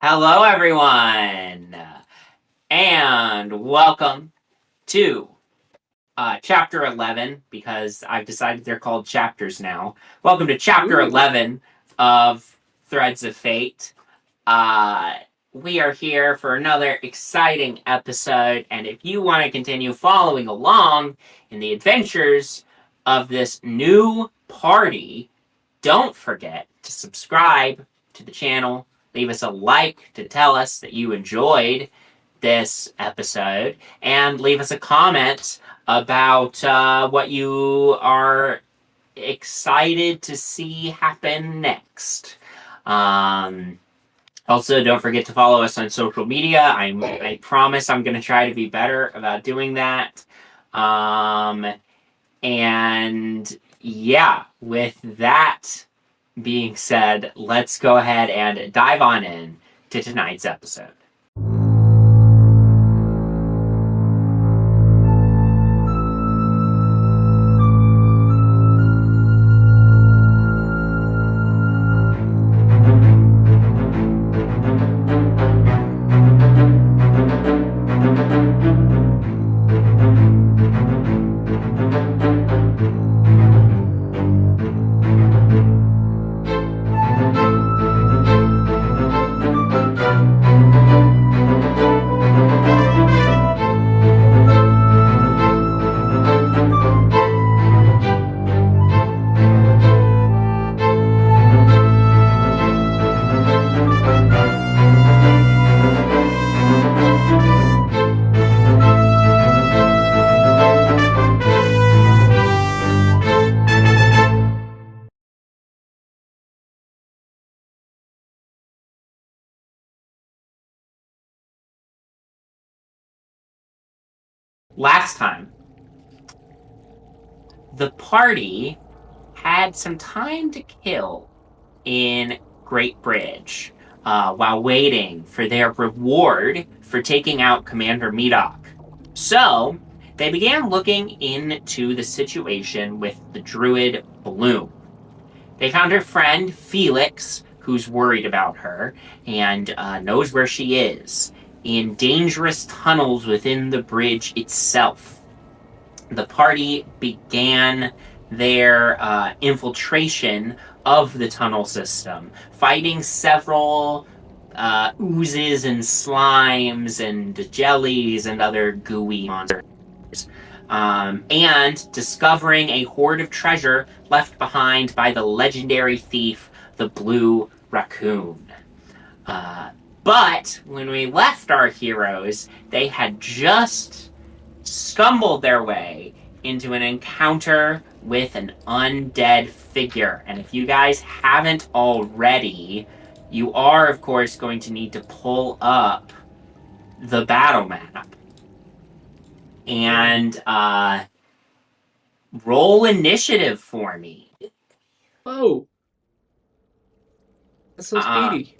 Hello, everyone, and welcome to Chapter 11, because I've decided they're called chapters now. Welcome to Chapter 11 of Threads of Fate. We are here for another exciting episode, and if you want to continue following along in the adventures of this new party, don't forget to subscribe to the channel. Leave us a like to tell us that you enjoyed this episode, and leave us a comment about what you are excited to see happen next. Also, don't forget to follow us on social media. I promise I'm going to try to be better about doing that. And yeah, with that being said, let's go ahead and dive on in to tonight's episode. Last time, the party had some time to kill in Great Bridge while waiting for their reward for taking out Commander Medoc. So, they began looking into the situation with the Druid Bloom. They found her friend Felix, who's worried about her and knows where she is, in dangerous tunnels within the bridge itself. The party began their infiltration of the tunnel system, fighting several oozes and slimes and jellies and other gooey monsters, and discovering a hoard of treasure left behind by the legendary thief, the Blue Raccoon. But when we left our heroes, they had just stumbled their way into an encounter with an undead figure. And if you guys haven't already, you are, of course, going to need to pull up the battle map and roll initiative for me. Oh. That's so speedy.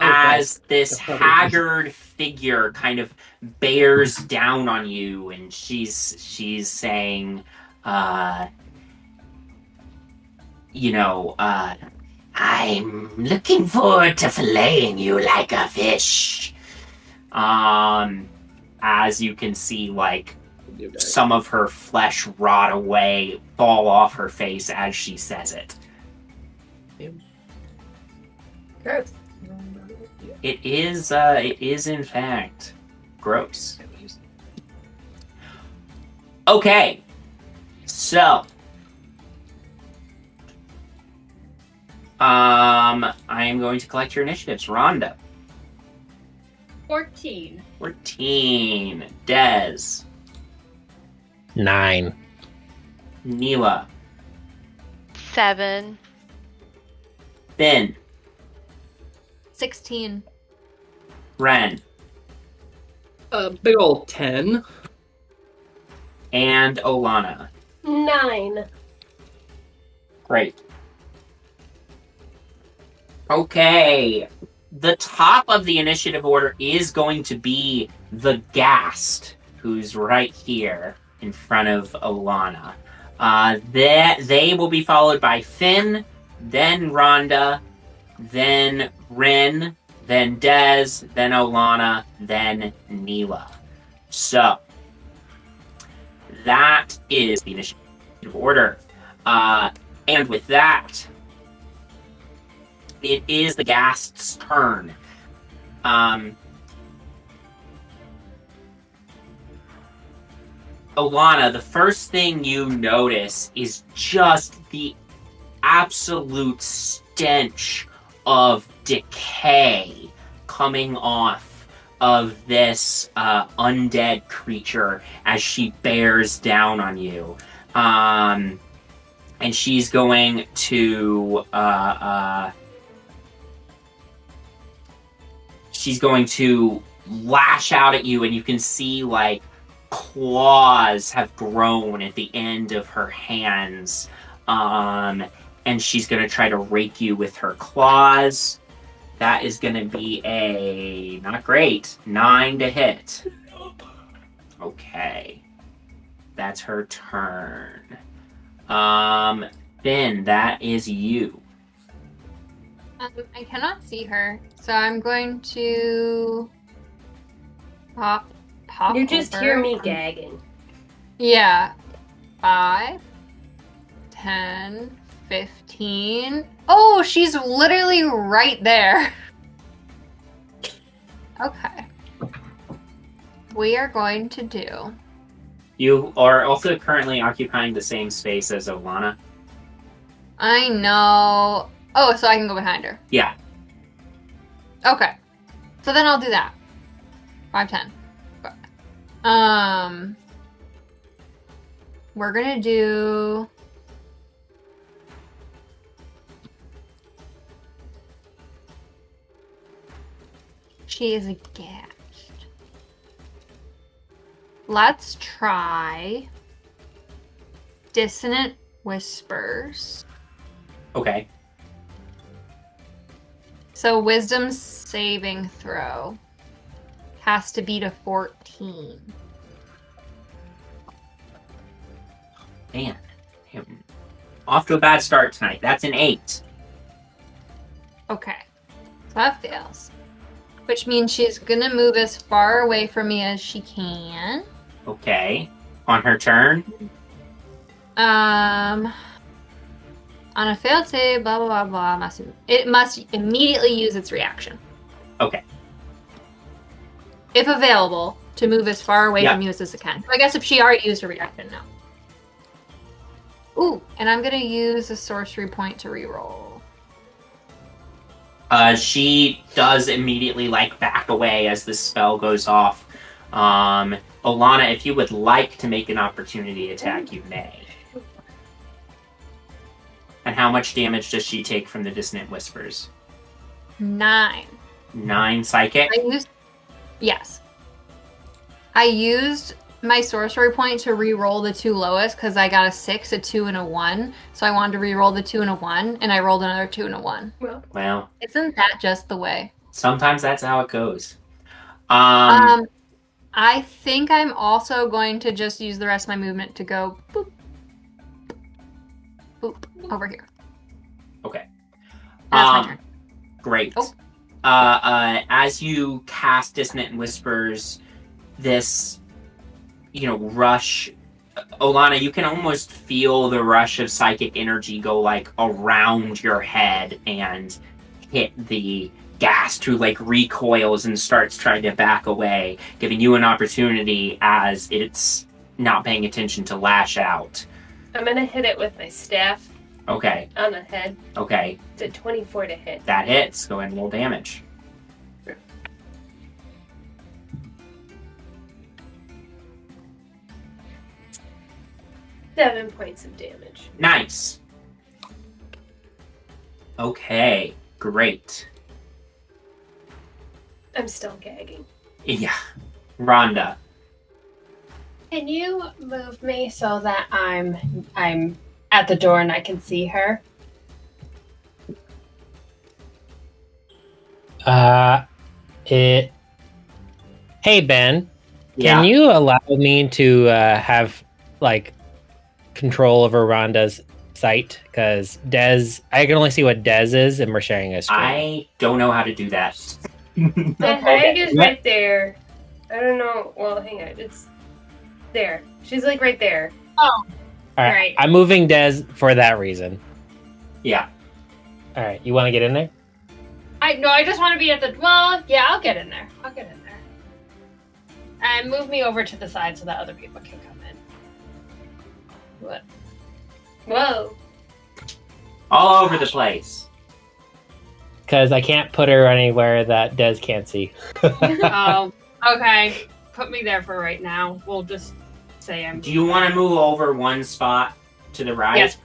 As this haggard figure kind of bears down on you, and she's saying, I'm looking forward to filleting you like a fish. As you can see, like, some of her flesh rot away, fall off her face as she says it. Gross. It is in fact gross. Okay, so I am going to collect your initiatives. Rhonda. 14. 14. Dez. 9. Neela. 7. Fyn. 16. Wren. Big old 10. And Olana. 9. Great. Okay. The top of the initiative order is going to be the Ghast, who's right here in front of Olana. They will be followed by Fyn, then Rhonda, then Wren, then Dez, then Olana, then Neela. So, that is the initiative order. And with that, it is the Ghast's turn. Olana, the first thing you notice is just the absolute stench of decay coming off of this undead creature as she bears down on you. And she's going to lash out at you, and you can see like claws have grown at the end of her hands. And she's going to try to rake you with her claws. That is going to be a, not great, 9 to hit. Okay. That's her turn. Fyn, that is you. I cannot see her, so I'm going to pop You just over. hear me gagging. Yeah. 5, 10, 15. Oh, she's literally right there. Okay. We are going to do... You are also currently occupying the same space as Olana. I know. Oh, so I can go behind her. Yeah. Okay. So then I'll do that. 5, 10. We're gonna do... She is aghast. Let's try Dissonant Whispers. Okay. So Wisdom saving throw has to beat a 14. Man. Off to a bad start tonight. That's an 8. Okay. So that fails. Which means she's gonna move as far away from me as she can. Okay. On her turn? On a failed save, blah blah blah blah. It must immediately use its reaction. Okay. If available, to move as far away Yep. from you as it can. So I guess if she already used her reaction, no. Ooh, and I'm gonna use a sorcery point to reroll. She does immediately back away as this spell goes off. Olana, if you would like to make an opportunity attack, you may. And how much damage does she take from the Dissonant Whispers? 9. 9 psychic? Yes. I used my sorcery point to re-roll the 2 lowest because I got a 6, a 2, and a 1. So I wanted to re-roll the 2 and a 1, and I rolled another 2 and a 1. Well, Isn't that just the way? sometimes that's how it goes. I think I'm also going to just use the rest of my movement to go boop, boop, over here. Okay. That's my turn. Great. Oh. As you cast Dissonant Whispers, this, rush... Olana, you can almost feel the rush of psychic energy go, around your head and hit the Ghast, who, recoils and starts trying to back away, giving you an opportunity as it's not paying attention to lash out. I'm gonna hit it with my staff Okay. on the head. Okay. It's a 24 to hit. That hits. Go ahead and roll damage. Seven points of damage. Nice. Okay. Great. I'm still gagging. Yeah. Rhonda. Can you move me so that I'm at the door and I can see her? Hey Ben, Yeah. can you allow me to have control over Rhonda's sight? Because I can only see what Dez is, and we're sharing a screen. I don't know how to do that. The hag is right there. I don't know. Well, hang on. It's there. She's like right there. Oh, All right. Right. I'm moving Des for that reason. Yeah. All right. You want to get in there? I just want to be at the. Well, yeah, I'll get in there. And move me over to the side so that other people can come in. What? Whoa. All over the place. Because I can't put her anywhere that Des can't see. Oh, okay. Put me there for right now. We'll just say I'm. Do you want to move over one spot to the right? Yes.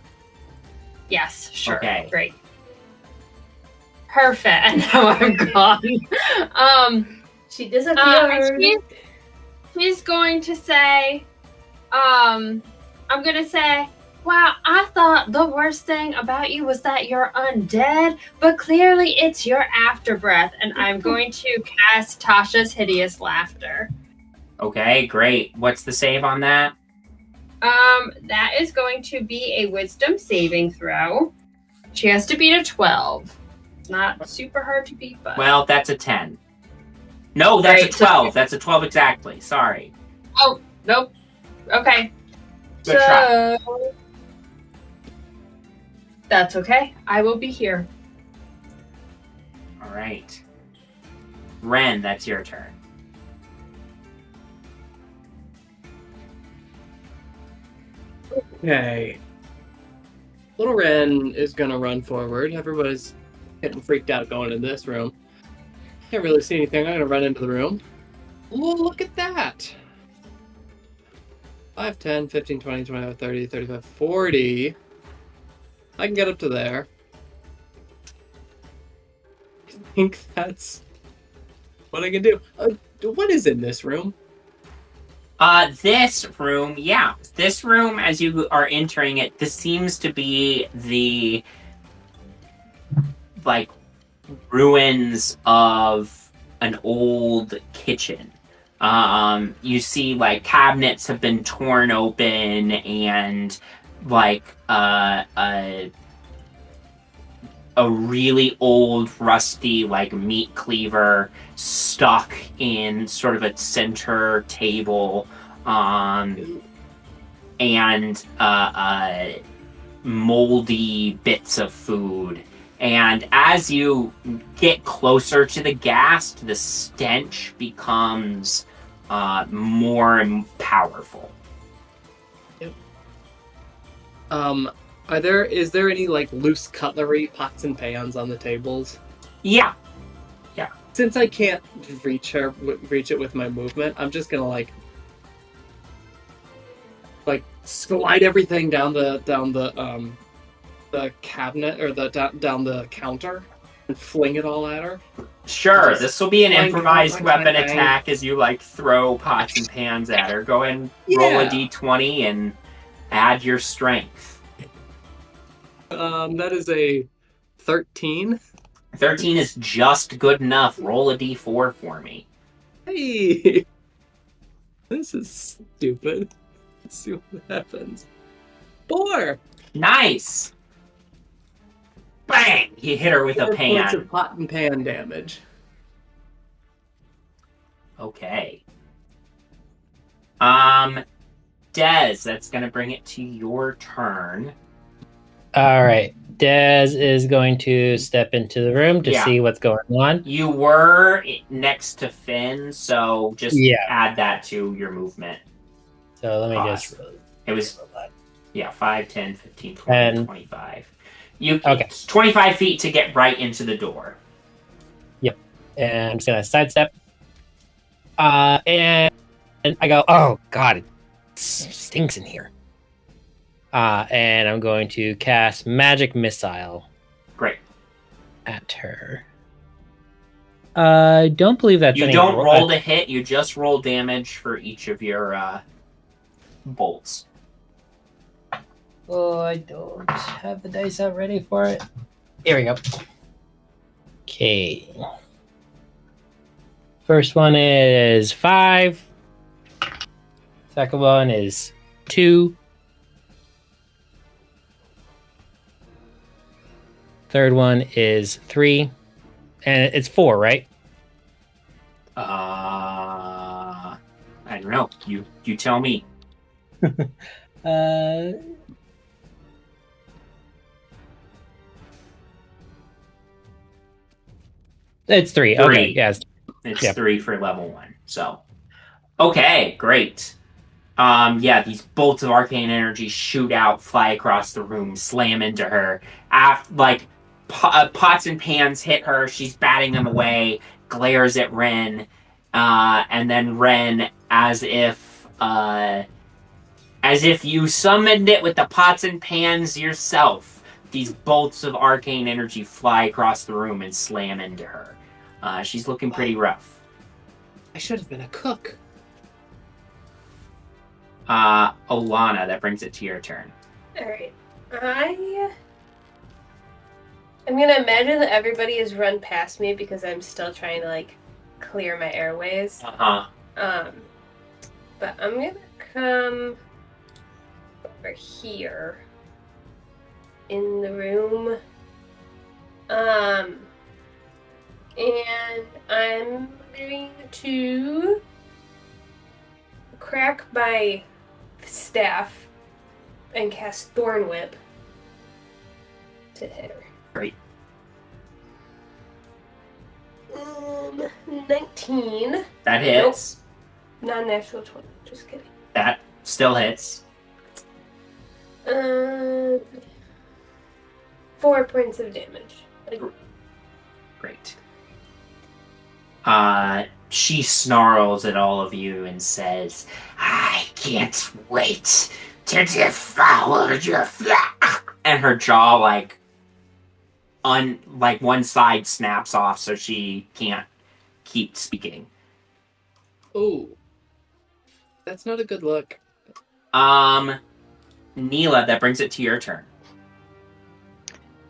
Yes, sure. Okay. Great. Perfect. And now I'm gone. She disappeared. She's going to say, I'm going to say, wow, I thought the worst thing about you was that you're undead, but clearly it's your afterbreath. And I'm going to cast Tasha's Hideous Laughter. Okay, great. What's the save on that? That is going to be a wisdom saving throw. She has to beat a 12. It's not super hard to beat, but... Well, that's a 10. No, that's Right, a 12. That's a 12 exactly. Sorry. Oh, nope. Okay. Good try. That's okay. I will be here. All right. Wren, that's your turn. Okay. Little Wren is gonna run forward. Everybody's getting freaked out going in this room. Can't really see anything. I'm gonna run into the room. Oh, look at that! 5, 10, 15, 20, 25, 30, 35, 40. I can get up to there. I think that's what I can do. What is in this room? This room, yeah. This room, as you are entering it, this seems to be the, like, ruins of an old kitchen. You see, like, cabinets have been torn open and, like, a really old, rusty, like, meat cleaver stuck in sort of a center table, and moldy bits of food. And as you get closer to the ghast, the stench becomes more powerful. Is there any like loose cutlery, pots and pans on the tables? Yeah. Since I can't reach it with my movement, I'm just gonna like slide everything down the cabinet or down the counter and fling it all at her. Sure, Just this will be an clang, improvised clang, clang, weapon clang. attack as you like throw pots and pans at her. Go ahead and roll a d20 and add your strength. That is a 13. 13 is just good enough. Roll a d4 for me. Hey, this is stupid. Let's see what happens. 4. Nice! Bang! You hit her with 4 a points pan. of pot and pan damage. Okay. Des, that's gonna bring it to your turn. All right. Des is going to step into the room to Yeah. see what's going on. You were next to Fyn, so just Yeah. add that to your movement. So let me Pause. just... It was, 5, 10, 15, 20, And- 25. Okay. It's 25 feet to get right into the door. And I'm just going to sidestep. And I go, oh, God, it stinks in here. And I'm going to cast Magic Missile Great. at her. I don't believe that's You any don't roll to hit, you just roll damage for each of your bolts. Oh, I don't have the dice out ready for it. Here we go. Okay. First one is 5. Second one is 2. Third one is 3. And it's 4, right? I don't know. You tell me. It's 3. Three. Okay, yes. It's Yep. 3 for level 1. So, okay, great. Yeah, these bolts of arcane energy shoot out, fly across the room, slam into her. Pots and pans hit her. She's batting them away, glares at Wren, and then Wren, as if you summoned it with the pots and pans yourself. These bolts of arcane energy fly across the room and slam into her. She's looking pretty rough. I should have been a cook. Olana, that brings it to your turn. Alright. I'm gonna imagine that everybody has run past me because I'm still trying to, like, clear my airways. Uh-huh. But I'm gonna come over here in the room. And I'm going to crack my staff and cast Thorn Whip to hit her. Great. 19. That hits. Non-natural 20. Just kidding. That still hits. 4 points of damage. Great. She snarls at all of you and says, I can't wait to devour your flesh. And her jaw, one side snaps off so she can't keep speaking. Ooh. That's not a good look. Neela, that brings it to your turn.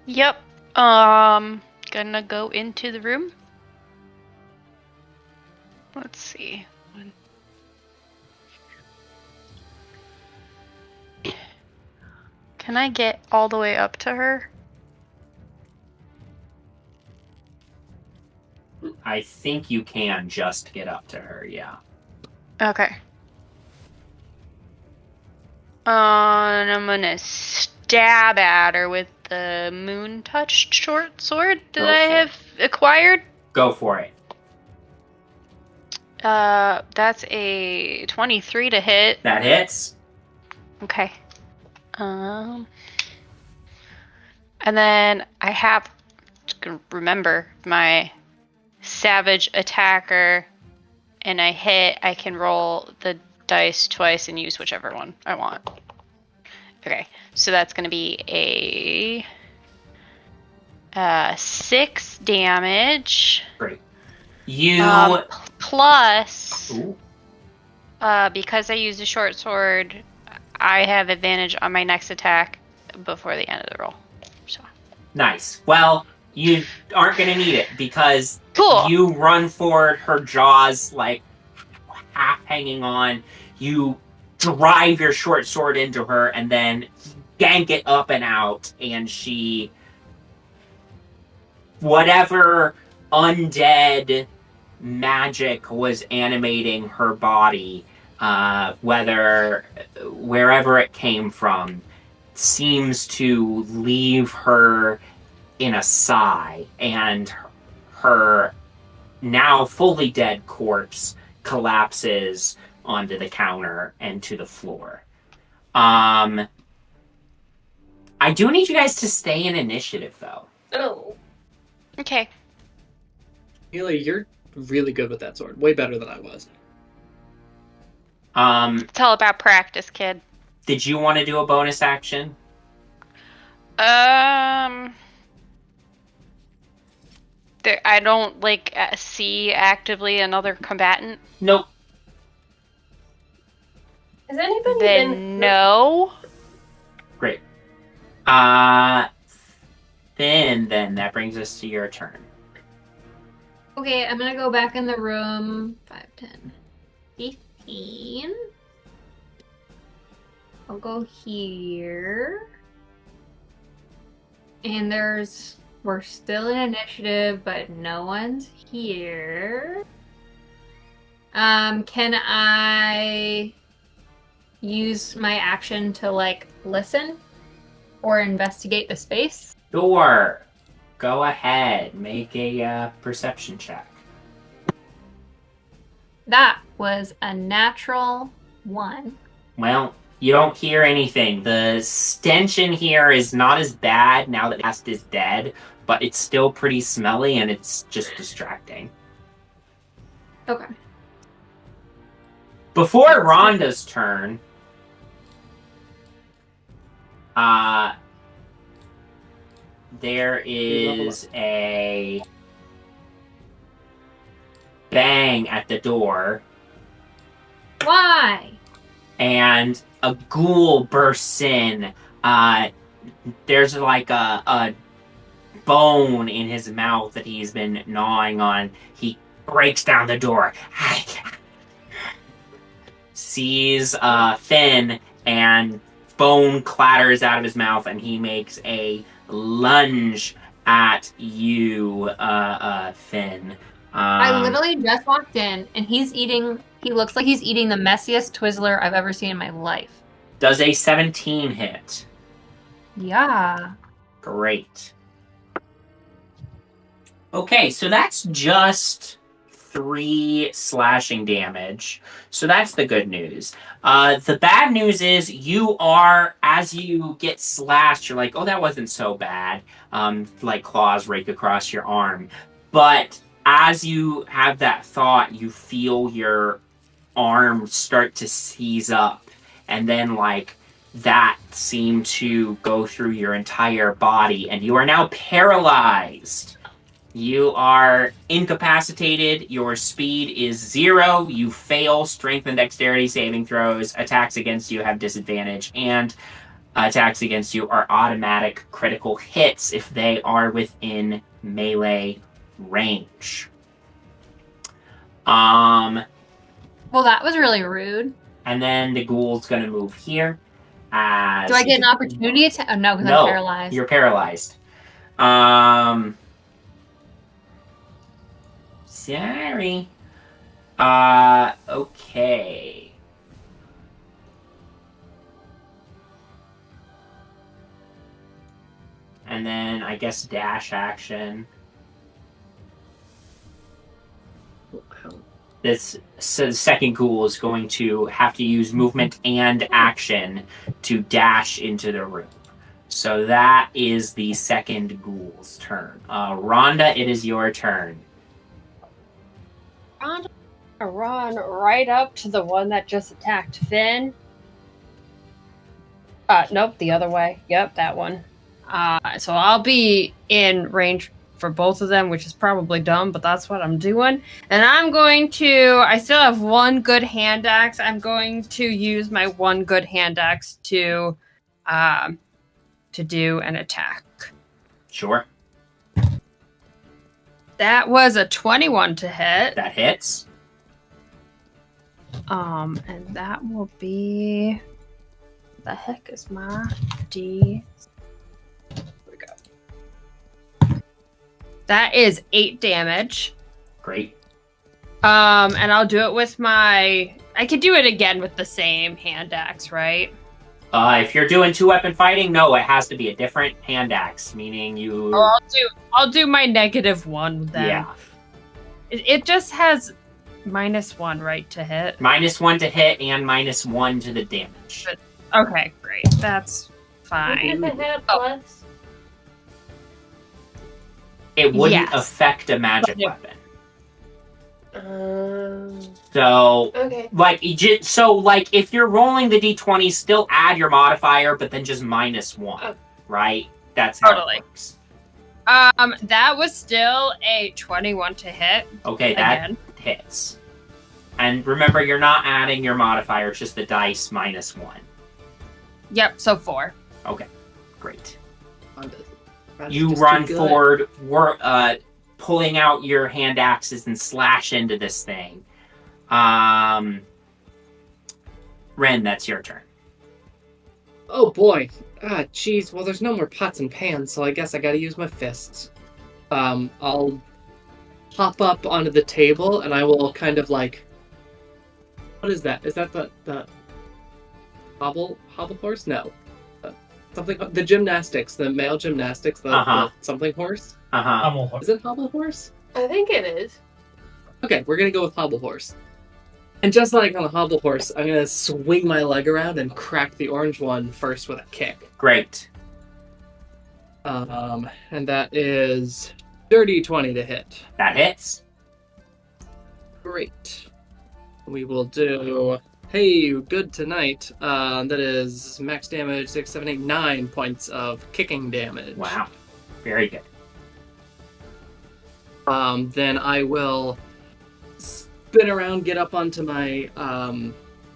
Yep. Gonna go into the room. Let's see. Can I get all the way up to her? I think you can just get up to her, yeah. Okay. And I'm gonna stab at her with the moon touched short sword that I have acquired. Go for it. That's a 23 to hit. That hits. Okay. And then I have to remember my savage attacker, and I hit. I can roll the dice twice and use whichever one I want. Okay, so that's going to be a 6 damage. Great. You plus Ooh. Because I used a short sword, I have advantage on my next attack before the end of the roll. So Nice. Well, you aren't going to need it because cool. You run forward, her jaws half hanging on. You drive your short sword into her and then yank it up and out, and she, whatever undead magic was animating her body, wherever it came from, seems to leave her in a sigh, and her now fully dead corpse collapses onto the counter and to the floor. I do need you guys to stay in initiative, though. Oh. Okay. Neela, you're really good with that sword. Way better than I was. It's all about practice, kid. Did you want to do a bonus action? I don't see actively another combatant. Nope. Has anybody Then been... no. Great. Fyn, then that brings us to your turn. Okay, I'm gonna go back in the room. 5, 10, 15. I'll go here. And we're still in initiative, but no one's here. Can I use my action to, like, listen or investigate the space? Sure. Go ahead. Make a perception check. That was a natural 1. Well, you don't hear anything. The stench in here is not as bad now that the guest is dead, but it's still pretty smelly and it's just distracting. Okay. Before Rhonda's turn, there is a bang at the door, Why? and a ghoul bursts in. There's like a bone in his mouth that he's been gnawing on. He breaks down the door, sees Fyn, and bone clatters out of his mouth, and he makes a lunge at you, Fyn. I literally just walked in, and he looks like he's eating the messiest Twizzler I've ever seen in my life. Does a 17 hit? Yeah. Great. Okay, so that's just 3 slashing damage. So that's the good news. The bad news is you are, as you get slashed, you're like, oh, that wasn't so bad. Like claws rake across your arm. But as you have that thought, you feel your arm start to seize up. And then, like, that seemed to go through your entire body. And you are now paralyzed. You are incapacitated. Your speed is 0. You fail strength and dexterity saving throws. Attacks against you have disadvantage. And attacks against you are automatic critical hits if they are within melee range. Well, that was really rude. And then the ghoul's going to move here. Do I get an opportunity to? Oh, no, because I'm paralyzed. You're paralyzed. Sorry. Okay. And then I guess dash action. This second ghoul is going to have to use movement and action to dash into the room. So that is the second ghoul's turn. Rhonda, it is your turn. I'm gonna run right up to the one that just attacked Fyn. Nope, the other way. Yep, that one. So I'll be in range for both of them, which is probably dumb, but that's what I'm doing. And I'm going to, I still have 1 good hand axe. I'm going to use my 1 good hand axe to do an attack. Sure. That was a 21 to hit. That hits. And that will be, the heck is my D? Here we go. That is 8 damage. Great. And I'll do it with my, I could do it again with the same hand axe, right? If you're doing 2-weapon fighting, no, it has to be a different hand axe, meaning you... Oh, I'll do my -1 then. Yeah. It just has -1, right, to hit? -1 to hit and -1 to the damage. Okay, great. That's fine. If it had plus. It wouldn't Yes. affect a magic But weapon. So, Okay. like, if you're rolling the d20, still add your modifier, but then just -1, Oh. right? That's how Totally. it works. That was still a 21 to hit. Okay, that Again. hits. And remember, you're not adding your modifier, it's just the dice -1. Yep, so 4. Okay, great. That's You just run too good. forward, pulling out your hand axes and slash into this thing. Wren, that's your turn. Oh boy. Jeez. Well, there's no more pots and pans, so I guess I gotta use my fists. I'll hop up onto the table, and I will kind of, like, What is that? Is that the hobble horse? No. Something, the gymnastics, the male gymnastics, the something horse? Uh-huh. Is it hobble horse? I think it is. Okay, we're gonna go with hobble horse. And just like on the hobble horse, I'm gonna swing my leg around and crack the orange one first with a kick. Great. And that is dirty 20 to hit. That hits. Great. We will do. Hey, good tonight. That is max damage 6, 7, 8, 9 points of kicking damage. Wow. Very good. Then I will spin around, get up onto my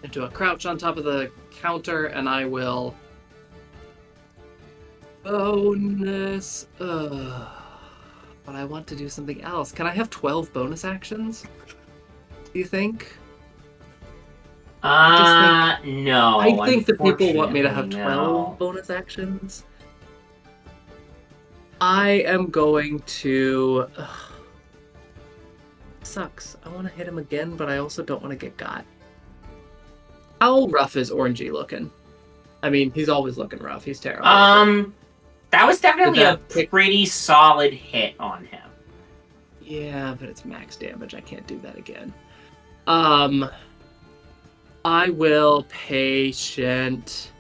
into a crouch on top of the counter, and I will bonus. But I want to do something else. Can I have 12 bonus actions? Do you think? No. I think the people want me to have unfortunately, 12 no. bonus actions. I am going to. Sucks. I want to hit him again, but I also don't want to get got. How rough is Orangey looking? I mean, he's always looking rough. He's terrible. That was definitely Did a that pick- pretty solid hit on him. Yeah, but it's max damage. I can't do that again. I will patient.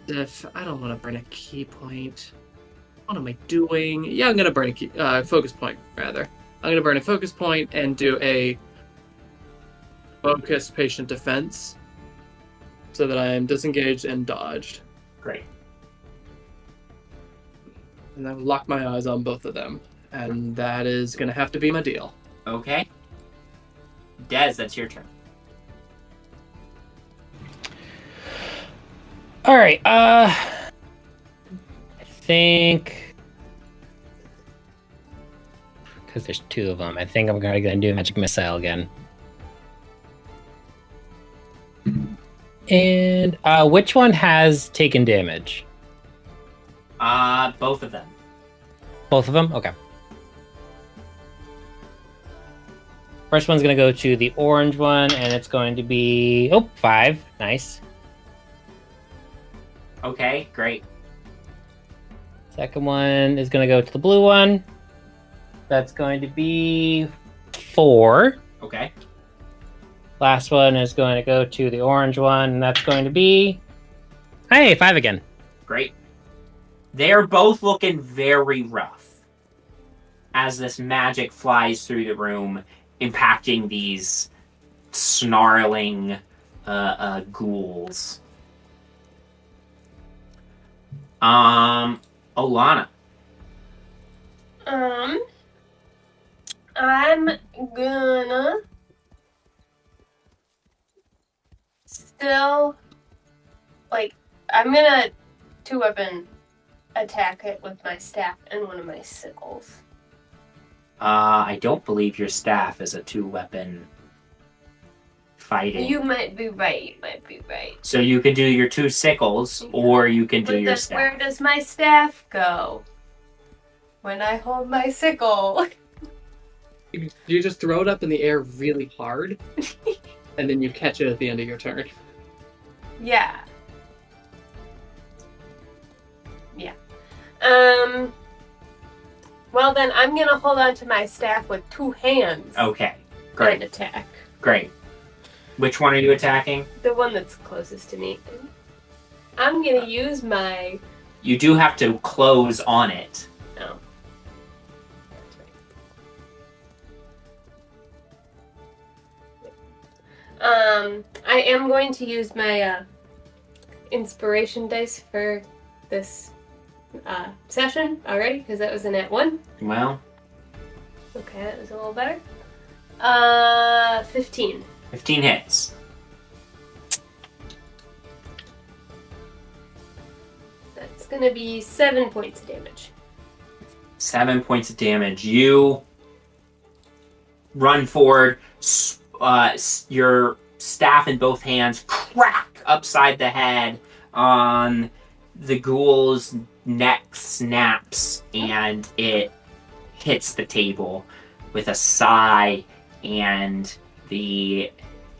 If I don't want to burn a key point, what am I doing? Yeah, I'm gonna burn a key, focus point rather. I'm gonna burn a focus point and do a focused patient defense, so that I am disengaged and dodged, Great. and then lock my eyes on both of them, and that is gonna have to be my deal. Okay. Dez, that's your turn. All right. I think because there's two of them, I think I'm gonna do magic missile again. And which one has taken damage? Both of them. Both of them? Okay. First one's gonna go to the orange one, and it's going to be 5. Nice. Okay, great. Second one is gonna go to the blue one. That's going to be 4. Okay. Last one is going to go to the orange one, and that's going to be 5 again. Great. They're both looking very rough as this magic flies through the room, impacting these snarling ghouls. Olana. I'm gonna still, I'm gonna 2-weapon attack it with my staff and one of my sickles. I don't believe your staff is a 2-weapon fighting. You might be right. So you can do your 2 sickles, or you can do But your then staff. where does my staff go when I hold my sickle? You just throw it up in the air really hard, and then you catch it at the end of your turn. Yeah. Well then, I'm gonna hold on to my staff with 2 hands Okay, and great, attack. great. Which one are you attacking? The one that's closest to me. I'm gonna use my... You do have to close on it. Oh. I am going to use my inspiration dice for this session already, because that was a nat 1. Well, Okay, that was a little better. 15. 15 hits. That's gonna be 7 points of damage. 7 points of damage. You run forward, your staff in both hands, crack upside the head. The ghoul's neck snaps and it hits the table with a sigh, and the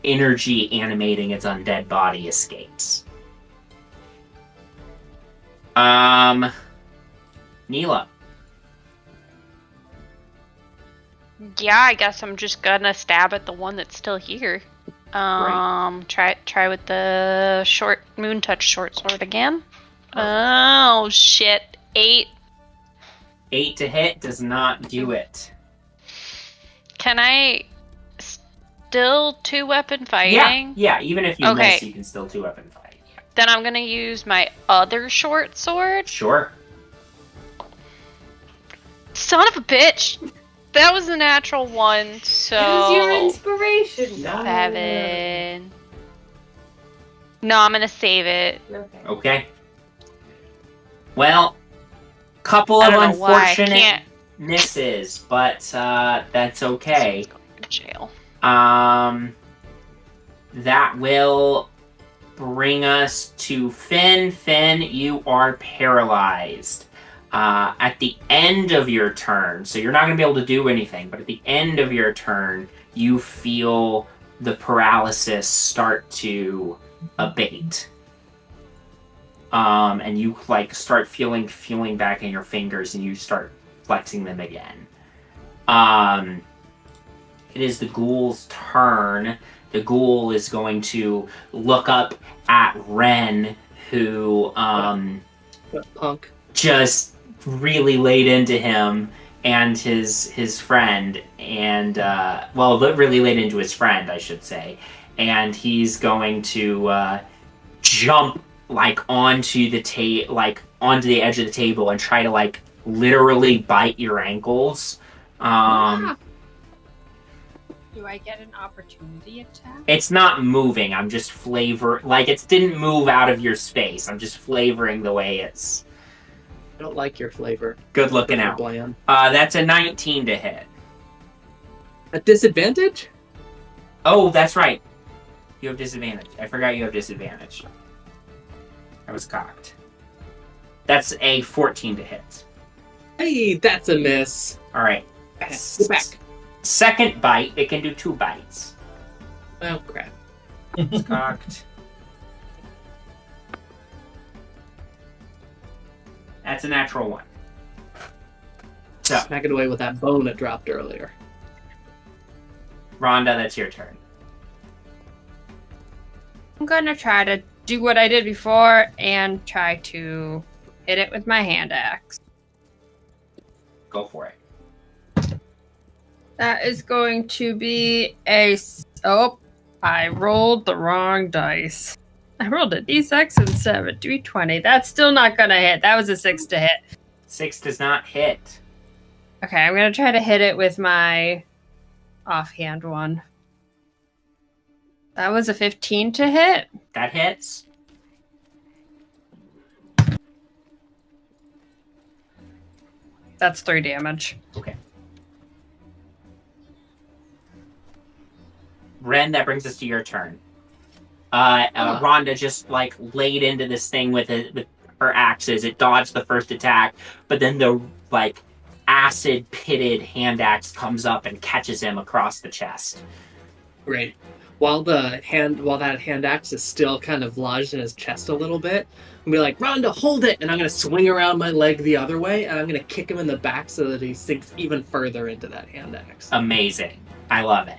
energy animating its undead body escapes. Neela. Yeah, I guess I'm just gonna stab at the one that's still here. Try with the short moon touch short sword again. Oh shit! 8. 8 to hit does not do it. Can I still 2-weapon fighting? Yeah. Even if you Okay. miss, you can still 2-weapon fight. Yeah. Then I'm gonna use my other short sword. Sure. Son of a bitch! That was a natural 1, so Use your inspiration. 7. No, I'm gonna save it. Okay. Okay. Well, couple I of don't know why I unfortunate can't. misses, but that's okay. Go to jail. That will bring us to Fyn. Fyn, you are paralyzed. At the end of your turn, so you're not going to be able to do anything, but at the end of your turn, you feel the paralysis start to abate. And you start feeling back in your fingers, and you start flexing them again. It is the ghoul's turn. The ghoul is going to look up at Wren, who Punk. just really laid into him and his friend, and really laid into his friend, I should say. And he's going to jump onto the onto the edge of the table and try to literally bite your ankles. Do I get an opportunity attack? It's not moving. I'm just it didn't move out of your space. I'm just flavoring the way it's. I don't like your flavor. Good looking Prefer out. Bland. That's a 19 to hit. A disadvantage? Oh, that's right. You have disadvantage. I forgot you have disadvantage. I was cocked. That's a 14 to hit. Hey, that's a miss. All right. Go back. Second bite, it can do 2 bites. Oh, crap. It's cocked. That's a natural 1. So, Smack it away with that bone that dropped earlier. Rhonda, that's your turn. I'm gonna try to do what I did before and try to hit it with my hand axe. Go for it. That is going to be I rolled the wrong dice. I rolled a d6 instead of a d20. That's still not gonna hit. That was a 6 to hit. 6 does not hit. Okay, I'm gonna try to hit it with my offhand one. That was a 15 to hit. That hits. That's 3 damage. Okay. Wren, that brings us to your turn. Rhonda just laid into this thing with her axes. It dodged the first attack, but then the acid pitted hand axe comes up and catches him across the chest. Great. While that hand axe is still kind of lodged in his chest a little bit, I'm gonna be like, Rhonda, hold it! And I'm gonna swing around my leg the other way, and I'm gonna kick him in the back so that he sinks even further into that hand axe. Amazing. I love it.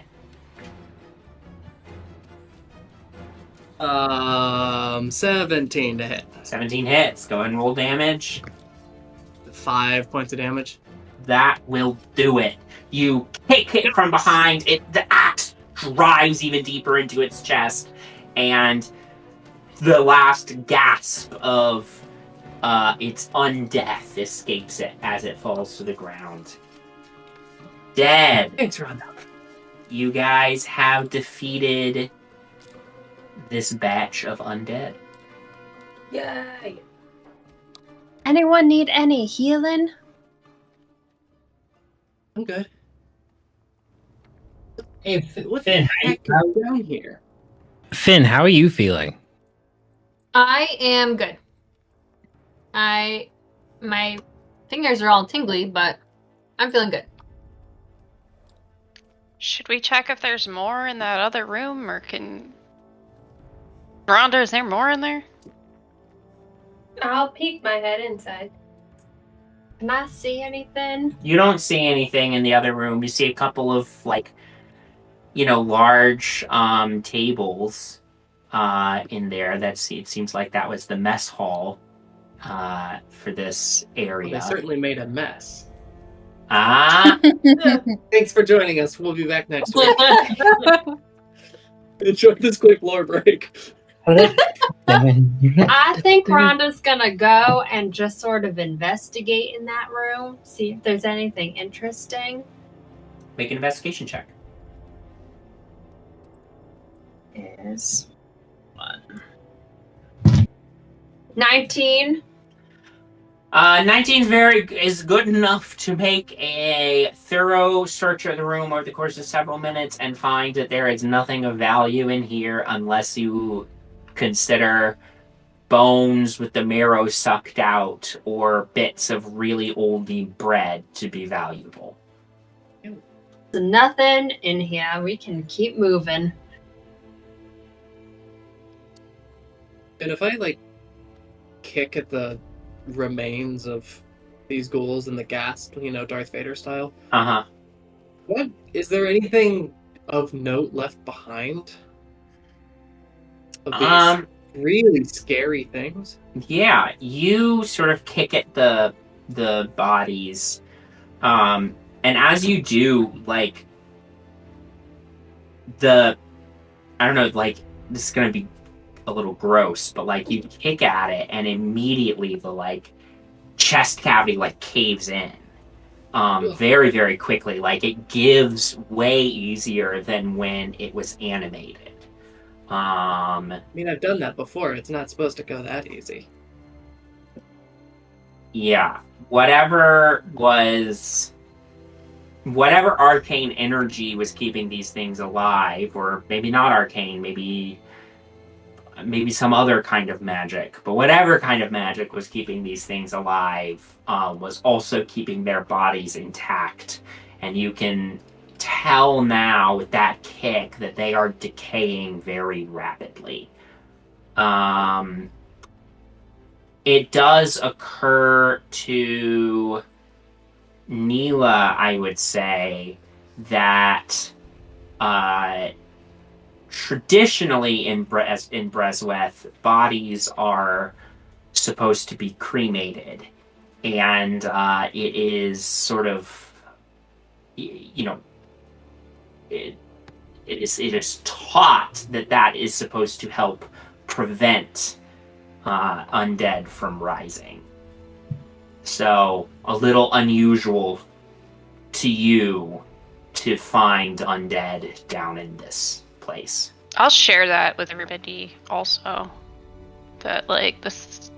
17 to hit. 17 hits. Go ahead and roll damage. 5 points of damage. That will do it. You kick it from behind. The axe drives even deeper into its chest, and the last gasp of its undeath escapes it as it falls to the ground. Dead. Thanks, Rhonda. You guys have defeated this batch of undead. Yay. Anyone need any healing? I'm good. Hey, What the Fyn, heck is down here? Fyn, how are you feeling? I am good. My fingers are all tingly, but I'm feeling good. Should we check if there's more in that other room, or can... Rhonda, is there more in there? I'll peek my head inside. Can I see anything? You don't see anything in the other room. You see a couple of, like, large tables in there. It seems like that was the mess hall for this area. Well, they certainly made a mess. Ah, Thanks for joining us. We'll be back next week. Enjoy this quick lore break. I think Rhonda's gonna go and just sort of investigate in that room, see if there's anything interesting. make an investigation check. Is 19. 19 is good enough to make a thorough search of the room over the course of several minutes and find that there is nothing of value in here unless you consider bones with the marrow sucked out or bits of really oldie bread to be valuable. There's nothing in here. We can keep moving. And if I, kick at the remains of these ghouls in the gas, Darth Vader style, what is there anything of note left behind? Of these really scary things? Yeah, you sort of kick at the bodies, and as you do, I don't know, this is gonna be a little gross, but you kick at it, and immediately the chest cavity caves in, very, very quickly. It gives way easier than when it was animated. I mean, I've done that before. It's not supposed to go that easy. Yeah. Whatever arcane energy was keeping these things alive, or maybe not arcane, maybe some other kind of magic, but whatever kind of magic was keeping these things alive was also keeping their bodies intact. And you can tell now with that kick that they are decaying very rapidly. It does occur to Neela, I would say, that traditionally in Bresweth, bodies are supposed to be cremated, and it is sort of, it is taught that is supposed to help prevent undead from rising. So a little unusual to you to find undead down in this place. I'll share that with everybody also. That this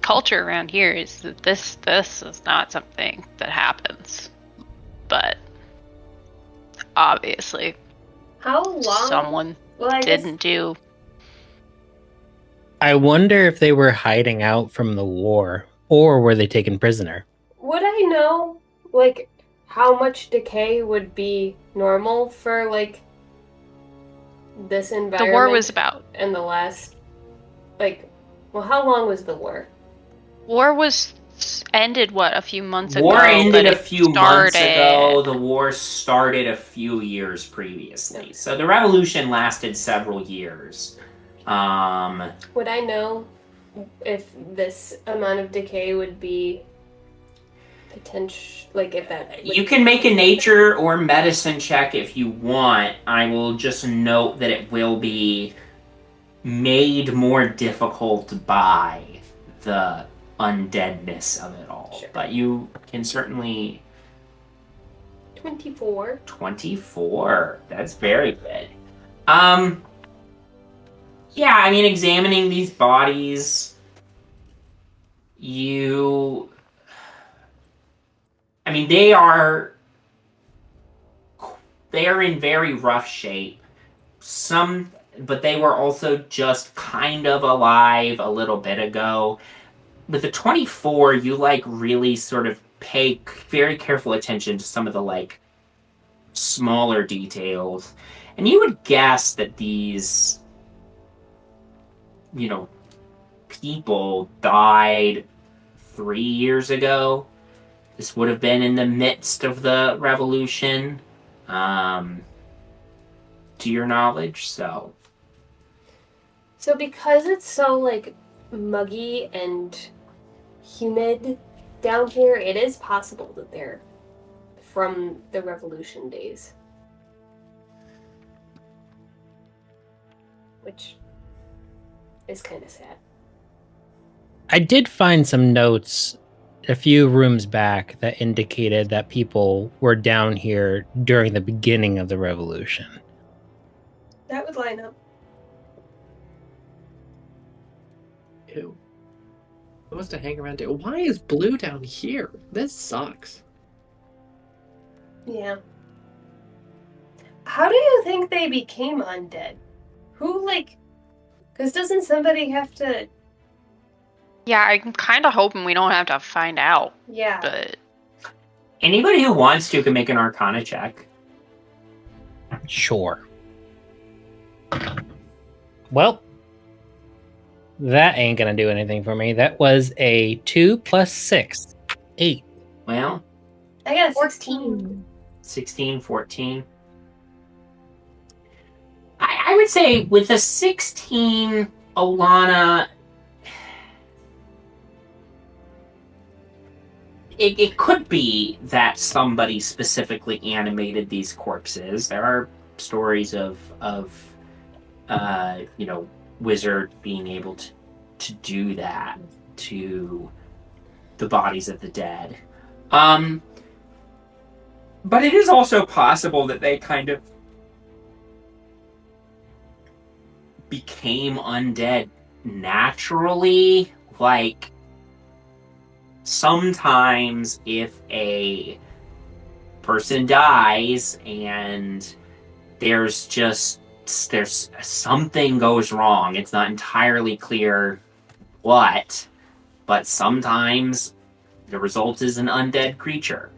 culture around here is that this is not something that happens. But obviously How long? someone didn't do. I wonder if they were hiding out from the war, or were they taken prisoner? Would I know, how much decay would be normal for, this environment? The war was about... And the last, how long was the war? War was ended, a few months ago? War ended a few months started... ago. The war started a few years previously. So the revolution lasted several years. Would I know if this amount of decay would be potential, if that... You can make a nature or medicine check if you want. I will just note that it will be made more difficult by the undeadness of it all. Sure. But you can certainly... 24. 24. That's very good. Yeah, I mean, examining these bodies, they are in very rough shape. But they were also just kind of alive a little bit ago. With the 24, you really sort of pay very careful attention to some of the like smaller details, and you would guess that these, people died 3 years ago. This would have been in the midst of the revolution, to your knowledge. So because it's so like muggy and humid down here, it is possible that they're from the revolution days. Which is kind of sad. I did find some notes a few rooms back that indicated that people were down here during the beginning of the revolution. That would line up. Ew. Who wants to hang around? Why is Blue down here? This sucks. Yeah. How do you think they became undead? Who, like... Because doesn't somebody have to... Yeah, I'm kind of hoping we don't have to find out. Yeah. But anybody who wants to can make an Arcana check. Sure. Well, that ain't gonna do anything for me. That was a 2 plus 6. 8. Well, I got a 14. 16, 14. I would say with a 16, Olana, it could be that somebody specifically animated these corpses. There are stories of wizard being able to do that to the bodies of the dead. But it is also possible that they kind of became undead naturally. Like, sometimes if a person dies and there's something goes wrong, it's not entirely clear what, but sometimes the result is an undead creature.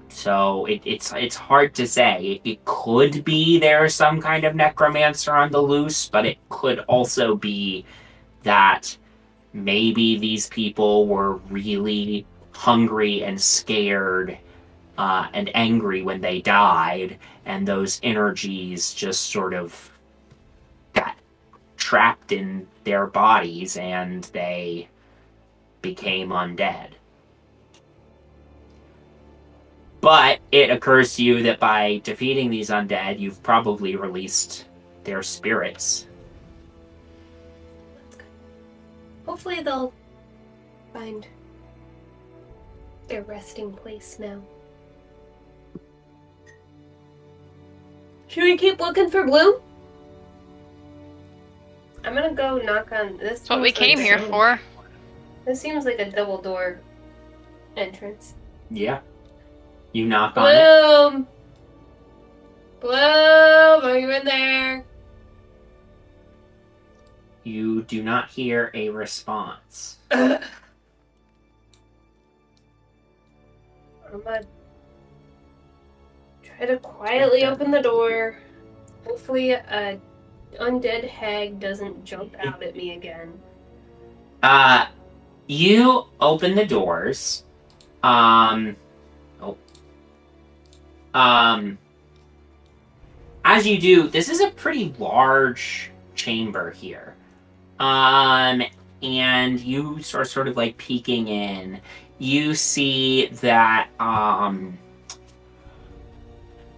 So it's hard to say. It could be there's some kind of necromancer on the loose, but it could also be that maybe these people were really hungry and scared and angry when they died, and those energies just sort of got trapped in their bodies and they became undead. But it occurs to you that by defeating these undead, you've probably released their spirits. That's good. Hopefully they'll find their resting place now. Should we keep looking for Blue? I'm gonna go knock on this. that's what we came here for. This seems like a double door entrance. Yeah. You knock on it. Bloom! Bloom! Are you in there? You do not hear a response. I'm gonna try to quietly open the door. Hopefully a undead hag doesn't jump out at me again. You open the doors. As you do, this is a pretty large chamber here. And you are sort of like peeking in. You see that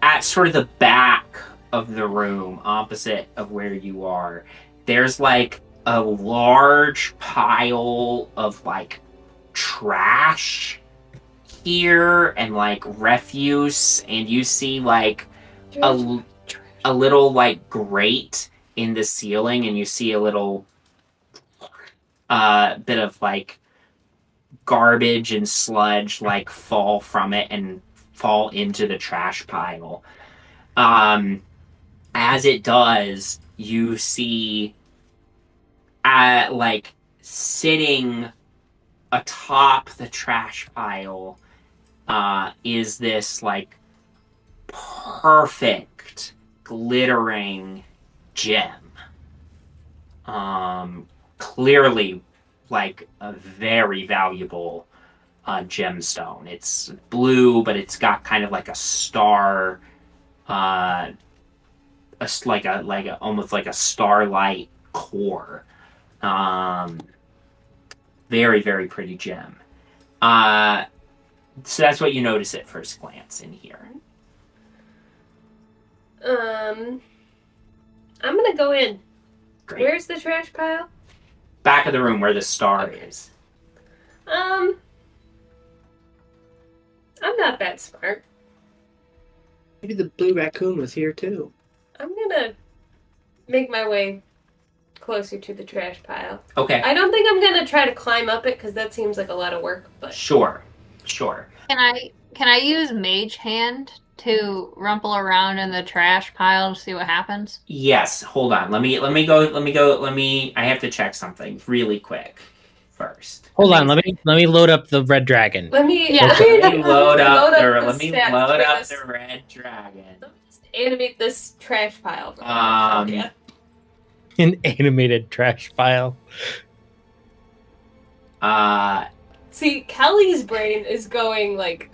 at sort of the back of the room, opposite of where you are, there's like a large pile of like trash here and like refuse, and you see like a little like grate in the ceiling, and you see a little bit of like garbage and sludge like fall from it and fall into the trash pile. As it does, you see like sitting atop the trash pile is this like perfect glittering gem. Clearly like a very valuable gemstone. It's blue, but it's got kind of like a star, almost like a starlight core. Very, very pretty gem. So that's what you notice at first glance in here. I'm gonna go in. Great. Where's the trash pile? Back of the room where the star is. I'm not that smart. Maybe the blue raccoon was here too. I'm gonna make my way closer to the trash pile. Okay. I don't think I'm gonna try to climb up it because that seems like a lot of work. But Sure. Can I use Mage Hand to rumple around in the trash pile to see what happens? Yes. Hold on. Let me go. I have to check something really quick first. Hold on, let me load up the red dragon. let me Yeah. Let me load up the stats. red dragon. Let me just animate this trash pile. For yeah. An animated trash pile. See, Kelly's brain is going like,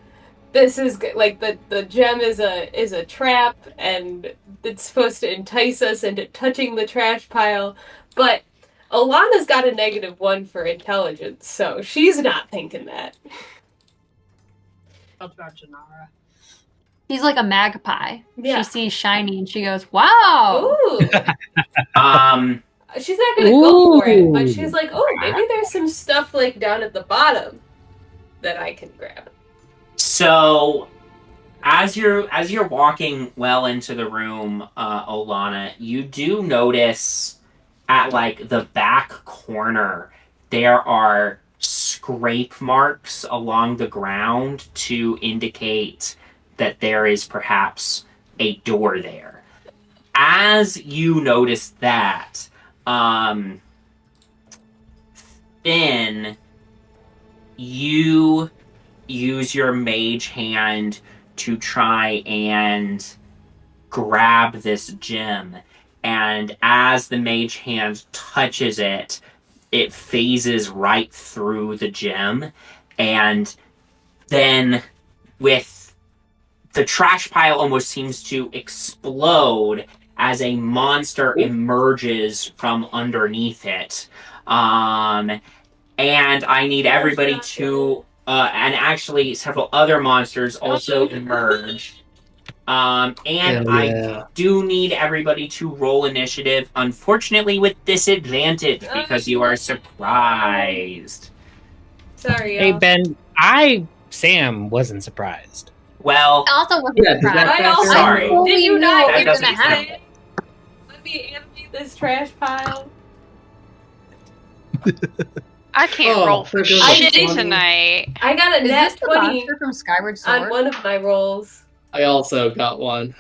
this is like the gem is a trap and it's supposed to entice us into touching the trash pile, but Olana's got a -1 for intelligence, so she's not thinking that. How about Janara? She's like a magpie. Yeah. She sees shiny and she goes, "Wow!" Ooh. She's not gonna go for it, but she's like, oh, maybe there's some stuff like down at the bottom that I can grab. So, as you're walking well into the room, Olana, you do notice at like the back corner there are scrape marks along the ground to indicate that there is perhaps a door there. As you notice that, Fyn, you use your mage hand to try and grab this gem, and as the mage hand touches it, it phases right through the gem, and then with the trash pile almost seems to explode as a monster emerges from underneath it. And I need everybody to and actually several other monsters also emerge. I do need everybody to roll initiative, unfortunately with disadvantage, because you are surprised. Sorry, Hey y'all. Ben, Sam wasn't surprised. Well, I also wasn't surprised. I also Sorry. Did you not That hear doesn't me count. say, let me animate this trash pile? I can't roll for for shit goodness. tonight. I got a Is nat this the 20 monster from Skyward Sword? on one of my rolls I also got one.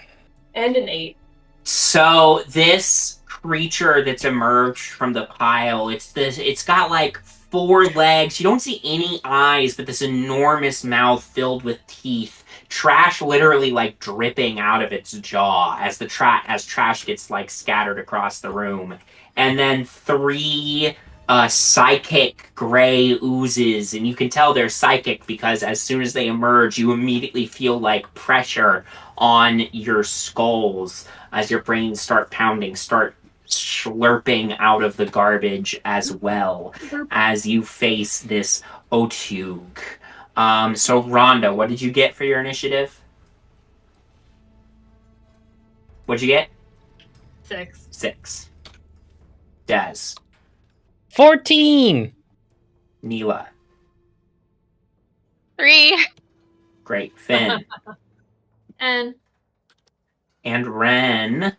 and an 8. so this creature that's emerged from the pile, it's got like 4 legs. You don't see any eyes, but this enormous mouth filled with teeth. Trash literally like dripping out of its jaw as trash gets like scattered across the room. And then 3 psychic gray oozes, and you can tell they're psychic because as soon as they emerge, you immediately feel like pressure on your skulls as your brains start pounding, start slurping out of the garbage as well as you face this Otug. So Rhonda, what did you get for your initiative? What'd you get? 6. 6. Daz. 14! Neela. 3. Great. Fyn. And And Wren.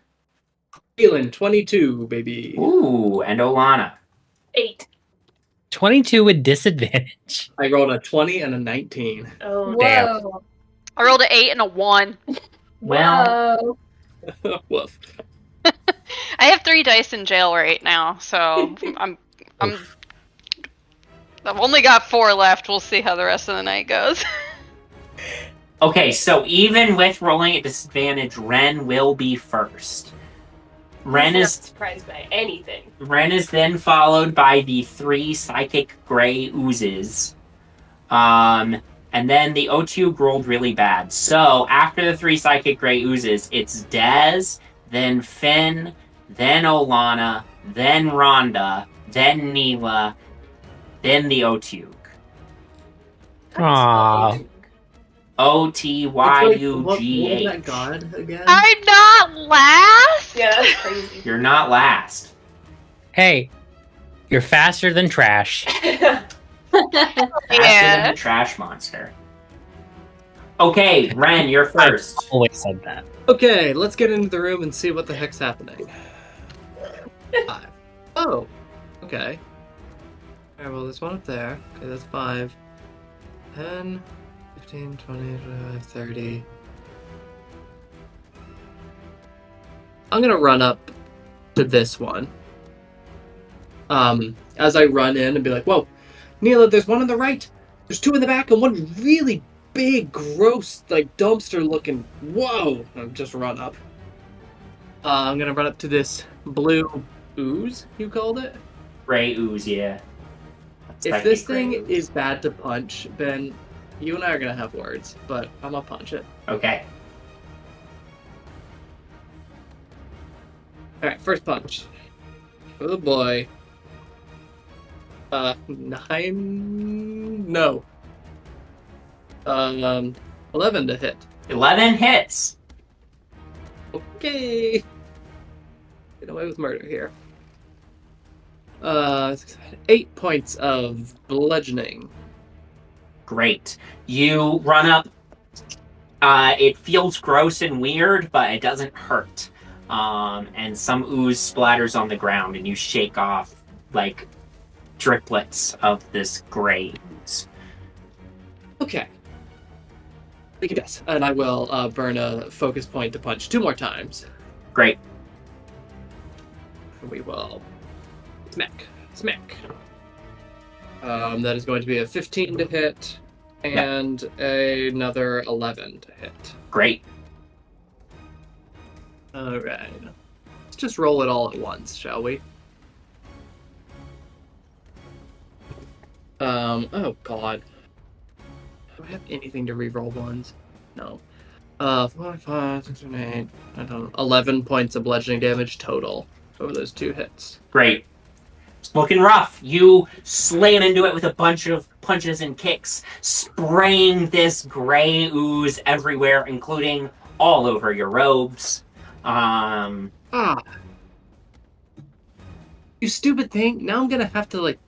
Feeling 22, baby. Ooh, and Olana. 8. 22 with disadvantage. I rolled a 20 and a 19. Oh, Damn. whoa. I rolled an 8 and a 1. Well, Whoa. Woof. I have 3 dice in jail right now, so I'm I've only got 4 left. We'll see how the rest of the night goes. Okay, so even with rolling at disadvantage, Wren will be first. Wren He's is not surprised by anything. Wren is then followed by the 3 psychic gray oozes. And then the O2 rolled really bad. So after the 3 psychic gray oozes, it's Dez, then Fyn, then Olana, then Rhonda, then Neela, then the O2. Aww. O-T-Y-U-G-H. What was that god again? I'm not last. Yeah, that's crazy. You're not last. Hey, you're faster than trash. Faster than the trash monster. Okay, Wren, you're first. Always said that. Okay, let's get into the room and see what the heck's happening. 5. Oh, okay. Alright, well, there's one up there. Okay, that's 5. 10, 15, 20, 25, 30. I'm gonna run up to this one. As I run in and be like, whoa, Neela, there's one on the right. There's 2 in the back and one really big, gross, like dumpster looking. Whoa! I'll just run up. I'm gonna run up to this blue ooze, you called it? Gray ooze, yeah. That's If technically this thing gray ooze. is bad to punch, then you and I are gonna have words, but I'm gonna punch it. Okay. Alright, first punch. Oh boy. 9... No. 11 to hit. 11 hits. Okay. Get away with murder here. 8 points of bludgeoning. Great. You run up. It feels gross and weird, but it doesn't hurt. And some ooze splatters on the ground, and you shake off, like, driplets of this gray ooze. Okay. Look at this. And I will burn a focus point to punch 2 more times. Great. We will smack. Smack. That is going to be a 15 to hit, and another 11 to hit. Great. Alright. Let's just roll it all at once, shall we? Oh god. Do I have anything to reroll ones? No. 4, 5, 6, 7, 8, 9, 11 points of bludgeoning damage total over those 2 hits. Great. It's looking rough. You slam into it with a bunch of punches and kicks, spraying this gray ooze everywhere, including all over your robes. You stupid thing. Now I'm gonna have to, like...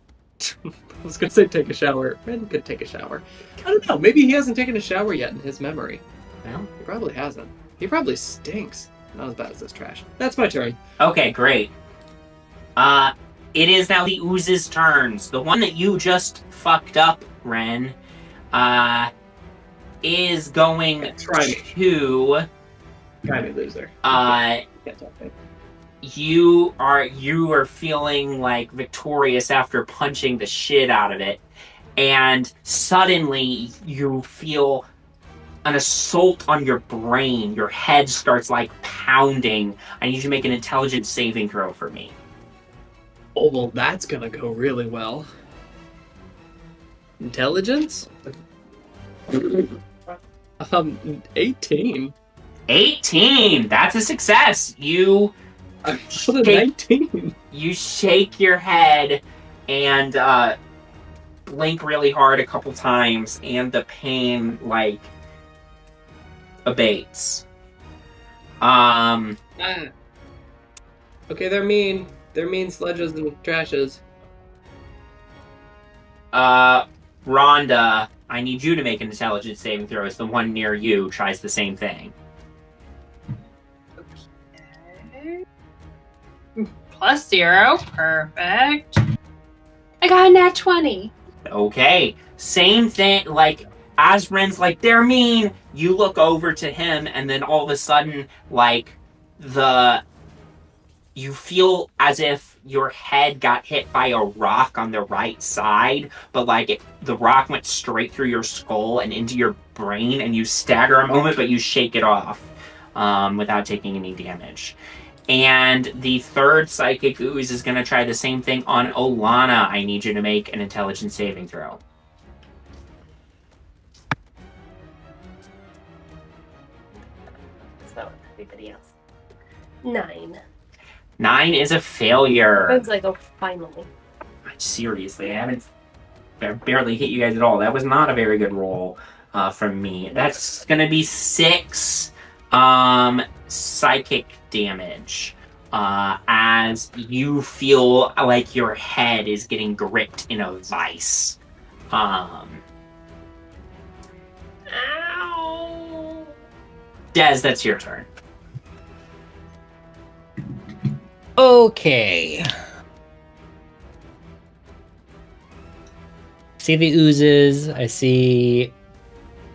I was gonna say take a shower. Ren could take a shower. I don't know. Maybe he hasn't taken a shower yet in his memory. Well, He probably hasn't. He probably stinks. Not as bad as this trash. That's my turn. okay, great. It is now the ooze's turns. The one that you just fucked up, Wren, is going Try me. to... Try me, loser. Uh, Can't talk to me. you are feeling like victorious after punching the shit out of it, and suddenly you feel an assault on your brain. Your head starts like pounding. I need you to make an intelligence saving throw for me. Oh, well, that's gonna go really well. Intelligence? 18. 18. That's a success. You I rolled a 19. you shake your head and blink really hard a couple times, and the pain like abates. Okay, they're mean. They're mean sledges and trashes. Rhonda, I need you to make an intelligence saving throw as the one near you tries the same thing. +0. Perfect. I got a nat 20. Okay, same thing, like, as Wren's like, they're mean, you look over to him, and then all of a sudden, like, the you feel as if your head got hit by a rock on the right side, but like the rock went straight through your skull and into your brain, and you stagger a moment, but you shake it off without taking any damage. And the third psychic ooze is going to try the same thing on Olana. I need you to make an intelligence saving throw. That's about everybody else. 9. 9 is a failure. It's like, oh, finally. Seriously, I barely hit you guys at all. That was not a very good roll from me. That's going to be 6 psychic damage as you feel like your head is getting gripped in a vice. Ow! Des, that's your turn. Okay. See the oozes. I see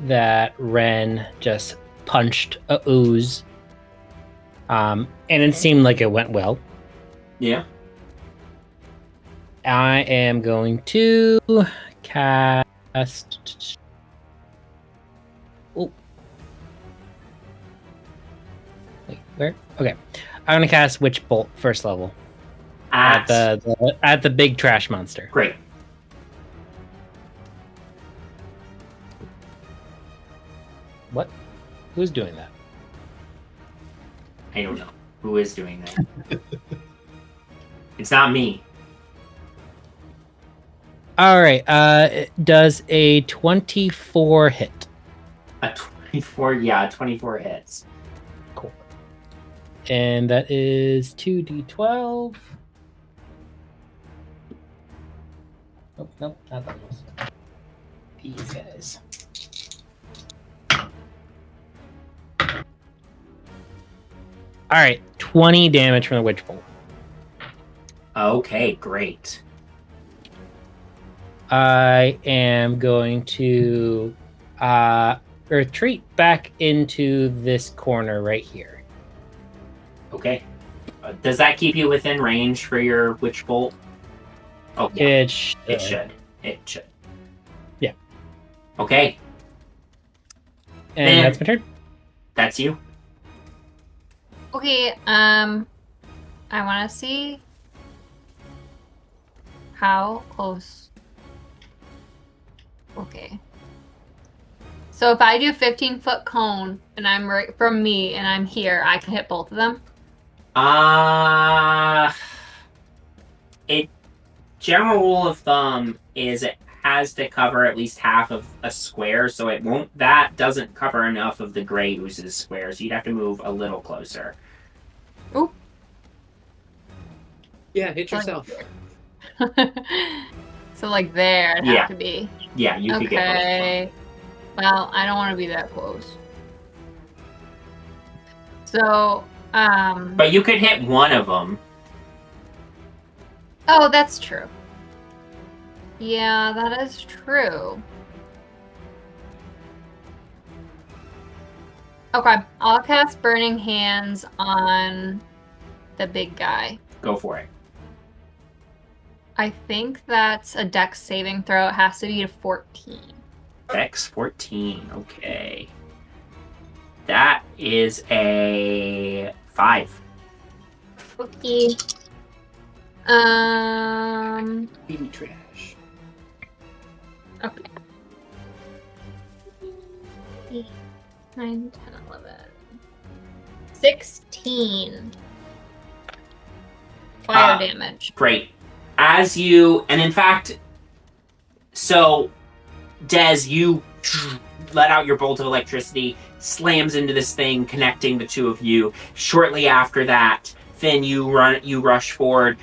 that Wren just punched a ooze. And it seemed like it went well. Yeah. I am going to cast. Oh. Wait, where? Okay. I'm gonna cast Witch Bolt first level at the big trash monster. Great. What? Who's doing that? I don't know. Who is doing that? It's not me. All right. Does a 24 hit? A 24, yeah, 24 hits. Cool. And that is 2d12. Oh, no, not that one. These guys. All right, 20 damage from the Witch Bolt. Okay, great. I am going to retreat back into this corner right here. Okay. Does that keep you within range for your Witch Bolt? Oh, yeah. It should. It should. Yeah. Okay. And then, that's my turn. That's you. Okay, I want to see how close. Okay. So if I do 15-foot cone and I'm right from me and I'm here, I can hit both of them? General rule of thumb is it has to cover at least half of a square, so it won't. That doesn't cover enough of the gray ooze's square, so you'd have to move a little closer. Oop. Yeah, hit yourself. So like there it'd have to be. Yeah, you could get both. Okay. Well, I don't want to be that close. So, But you could hit one of them. Oh, that's true. Yeah, that is true. Okay, I'll cast Burning Hands on the big guy. Go for it. I think that's a dex saving throw. It has to be a 14. Dex 14, okay. That is a 5. Okay. Baby trash. Okay. 8, 9, 10, 11. 16. Fire damage. Great. As you, and in fact, so, Des, you let out your bolt of electricity, slams into this thing, connecting the two of you. Shortly after that, Fyn, you rush forward,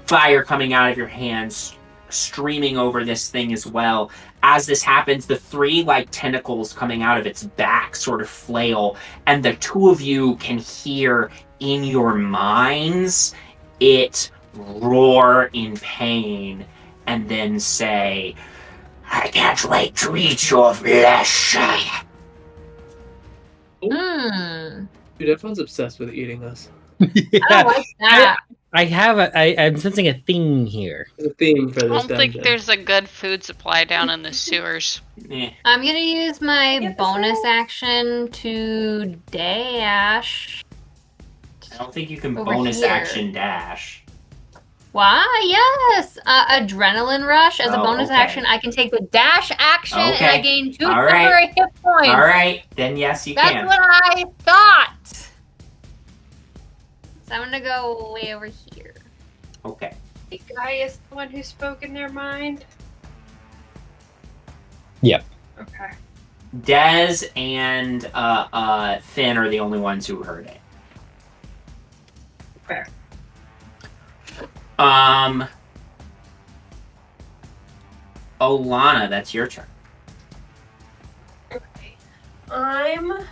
fire coming out of your hands, streaming over this thing as well. As this happens, the 3 tentacles coming out of its back sort of flail, and the two of you can hear in your minds it roar in pain and then say, "I can't wait to eat your flesh." Hmm. Dude, everyone's obsessed with eating us. I don't like that. I'm sensing a theme here. There's a theme for I this don't dungeon. think there's a good food supply down in the sewers. Eh. I'm gonna use my Get this bonus roll. action to dash. I don't think you can Over bonus here. action dash. Why? Yes! Adrenaline rush. As a Oh, bonus okay. action, I can take the dash action and I Okay. gain 2 All right. temporary hit points. All right, then yes, you That's can. what I thought. So I'm gonna go way over here. Okay. The guy is the one who spoke in their mind. Yep. Okay. Dez and Finn are the only ones who heard it. Fair. Olana, that's your turn. Okay. I'm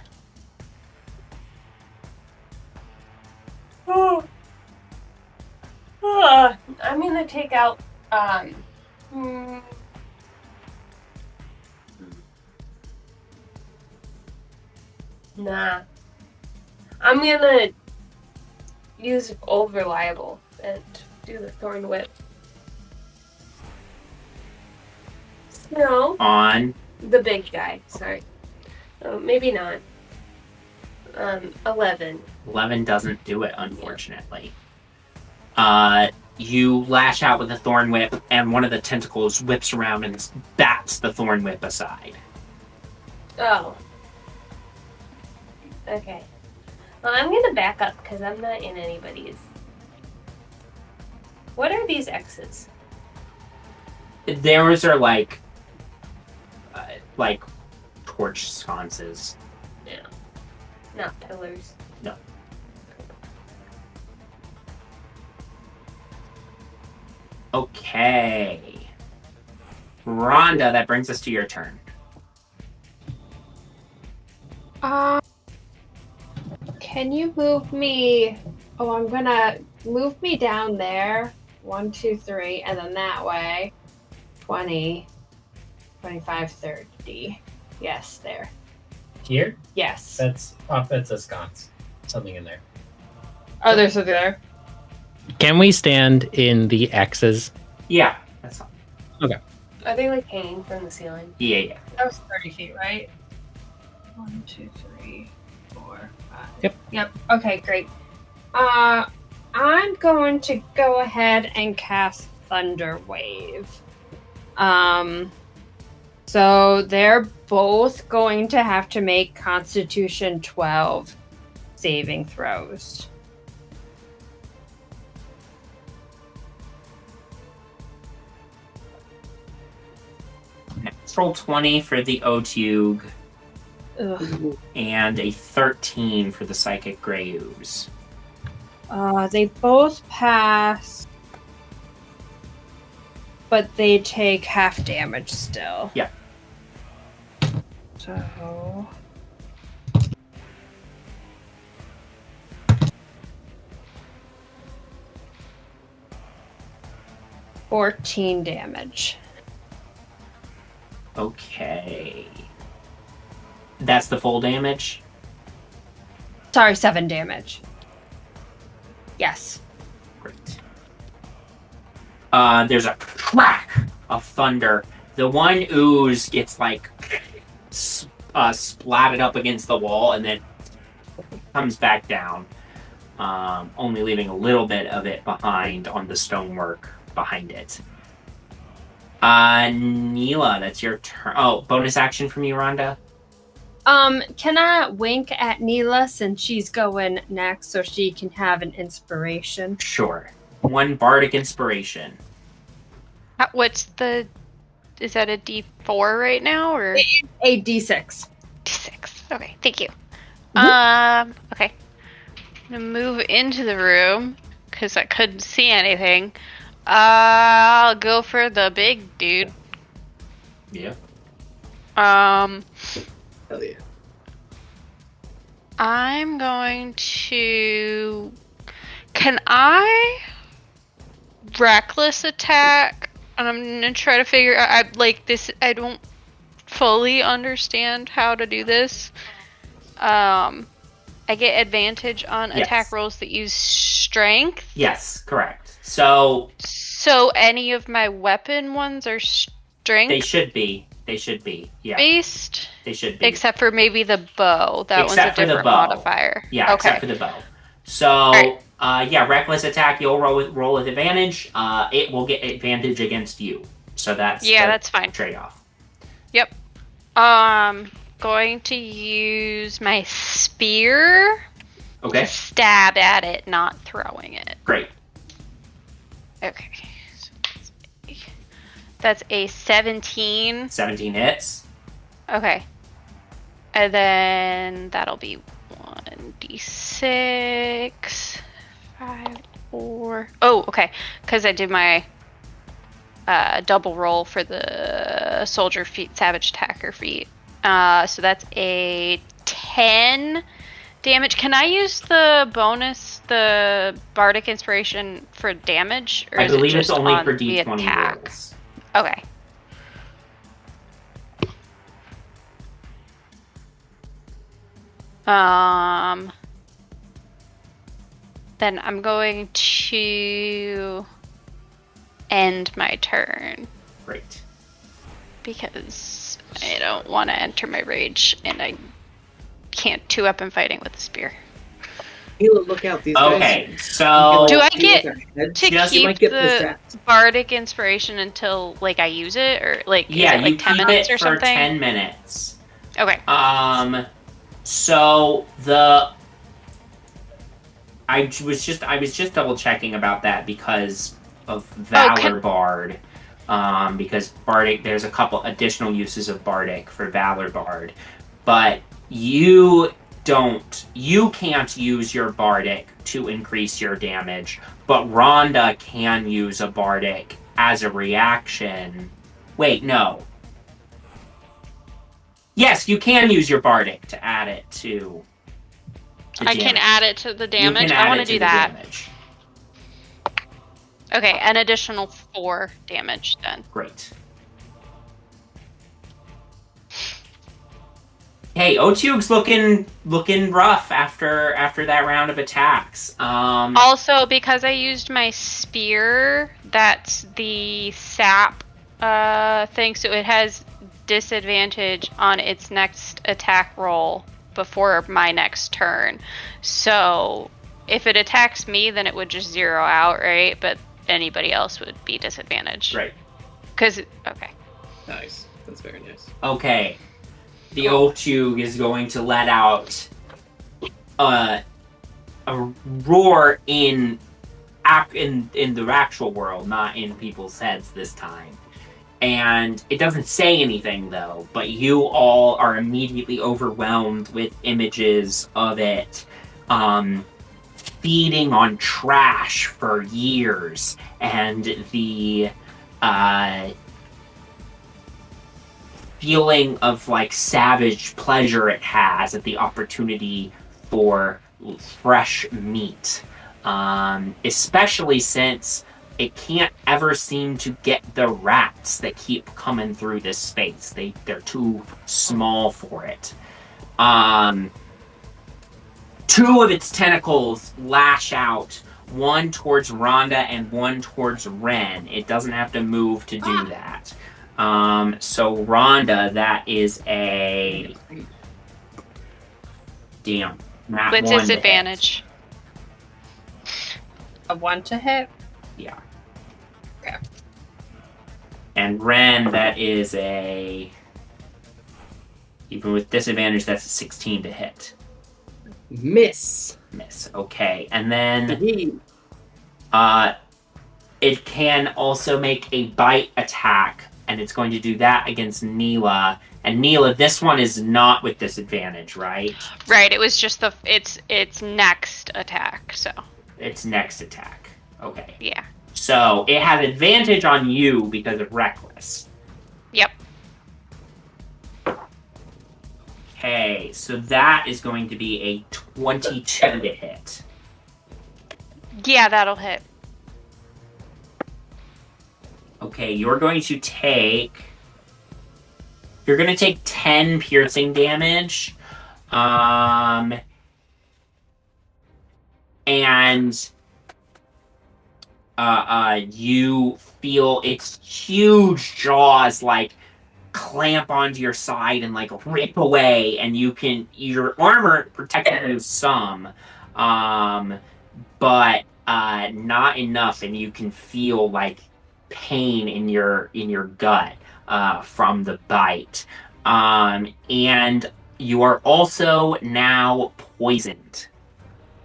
gonna take out nah. I'm gonna use Old Reliable and do the Thorn Whip. No, On the big guy, sorry. Oh, maybe not. 11. 11 doesn't do it, unfortunately. You lash out with a thorn whip, and one of the tentacles whips around and bats the thorn whip aside. Oh. Okay. Well, I'm gonna back up because I'm not in anybody's. What are these X's? Theirs are like torch sconces. Yeah. Not pillars. No. Okay. Rhonda, that brings us to your turn. Can you move me? Oh, I'm gonna move me down there. 1, 2, 3, and then that way. 20, 25, 30. Yes, there. Here? Yes. That's a sconce. Something in there. Oh, there's something there. Can we stand in the X's? Yeah, that's fine. Are they like hanging from the ceiling? Yeah. That was 30 feet, right? 1, 2, 3, 4, 5. Yep. Yep. Okay, great. I'm going to go ahead and cast Thunder Wave. So they're both going to have to make Constitution 12 saving throws. Natural 20 for the Otyug, Ugh. and a 13 for the Psychic Grey Ooze. They both pass, but they take half damage still. Yeah. So. $14 damage. Okay. That's the full damage? Sorry, 7 damage. Yes. Great. There's a crack of thunder. The one ooze gets like splatted up against the wall and then comes back down, only leaving a little bit of it behind on the stonework behind it. Neela, that's your turn. Oh, bonus action from you, Rhonda? Can I wink at Neela since she's going next so she can have an inspiration? Sure. One bardic inspiration. Is that a D4 right now or A D6. D6? Okay, thank you. Mm-hmm. Okay. I'm gonna move into the room because I couldn't see anything. I'll go for the big dude. Yeah. Hell yeah. I'm going to. Can I reckless attack? And I'm gonna try to figure out. I don't fully understand how to do this. I get advantage on Yes. attack rolls that use strength. Yes, correct. So So any of my weapon ones are strength they should be. They should be. Yeah, based, they should be. except for maybe the bow. That Except one's for a the different bow. modifier. Yeah, Okay. except for the bow. So, yeah, reckless attack. You'll roll with advantage. It will get advantage against you. So that's that's fine. trade-off. Yep. Going to use my spear Okay, to stab at it, not throwing it. great. Okay. So that's a 17. 17 hits. Okay. And then that'll be 1d6. 5, 4. Oh, okay. Because I did my double roll for the soldier feat, savage attacker feat. So that's a 10 damage. Can I use the bonus, the bardic inspiration, for damage? Or I is it believe just it's only on for the D20 attack? rolls. Okay. Then I'm going to end my turn Great. because I don't want to enter my rage and I can't 2-weapon fighting with a spear. Neela, look out! These guys. Okay, so Do I Deal get with their heads. to Just- You keep might get the possessed. bardic inspiration until like I use it, or like yeah, is it, like you 10 keep minutes it or for something? 10 minutes. Okay. So I was just double checking about that because of Valor Bard. Because Bardic, there's a couple additional uses of Bardic for Valor Bard, but you can't use your Bardic to increase your damage, but Rhonda can use a Bardic as a reaction. Wait, no. Yes, you can use your Bardic to add it to I can damage. add it to the You damage. can I add want it to do the that. damage. Okay, an additional 4 damage then. Great. Hey, Otyug's looking rough after that round of attacks. Also, because I used my spear, that's the sap thing, so it has disadvantage on its next attack roll before my next turn. So if it attacks me, then it would just zero out, right? But anybody else would be disadvantaged. Right. Okay. Nice. That's very nice. Okay. The Otyug is going to let out a roar in the actual world, not in people's heads this time. And it doesn't say anything, though, but you all are immediately overwhelmed with images of it feeding on trash for years, and the feeling of like savage pleasure it has at the opportunity for fresh meat, especially since it can't ever seem to get the rats that keep coming through this space. They're too small for it. 2 of its tentacles lash out, one towards Rhonda and one towards Wren. It doesn't have to move to do that. So Rhonda, that is a... Damn. Not With one to hit. disadvantage. A 1 to hit. Yeah. Okay. And Wren, that is a... Even with disadvantage, that's a 16 to hit. Miss. Miss. Okay. And then Indeed. it can also make a bite attack, and it's going to do that against Neela. And Neela, this one is not with disadvantage, right? Right, it was just its next attack, so Its next attack. Okay. yeah. So it has advantage on you because of Reckless. Yep. Okay, so that is going to be a 22 to hit. Yeah, that'll hit. Okay, you're going to take 10 piercing damage. and you feel its huge jaws like clamp onto your side and like rip away, and your armor protected you some, but not enough, and you can feel like pain in your gut from the bite, and you are also now poisoned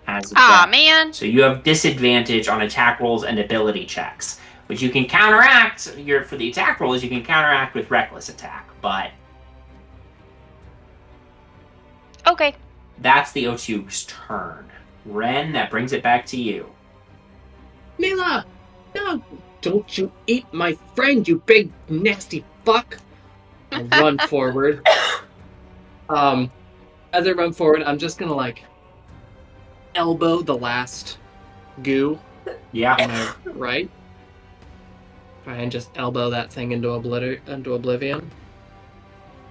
as well. Man. So you have disadvantage on attack rolls and ability checks, which you can counteract. For the attack rolls, you can counteract with reckless attack, but Okay. that's the O2's turn. Wren, that brings it back to you. Neela! No! Don't you eat my friend, you big nasty fuck! I run forward. As I run forward, I'm just gonna like elbow the last goo. Yeah. Am I right? Try and just elbow that thing into oblivion.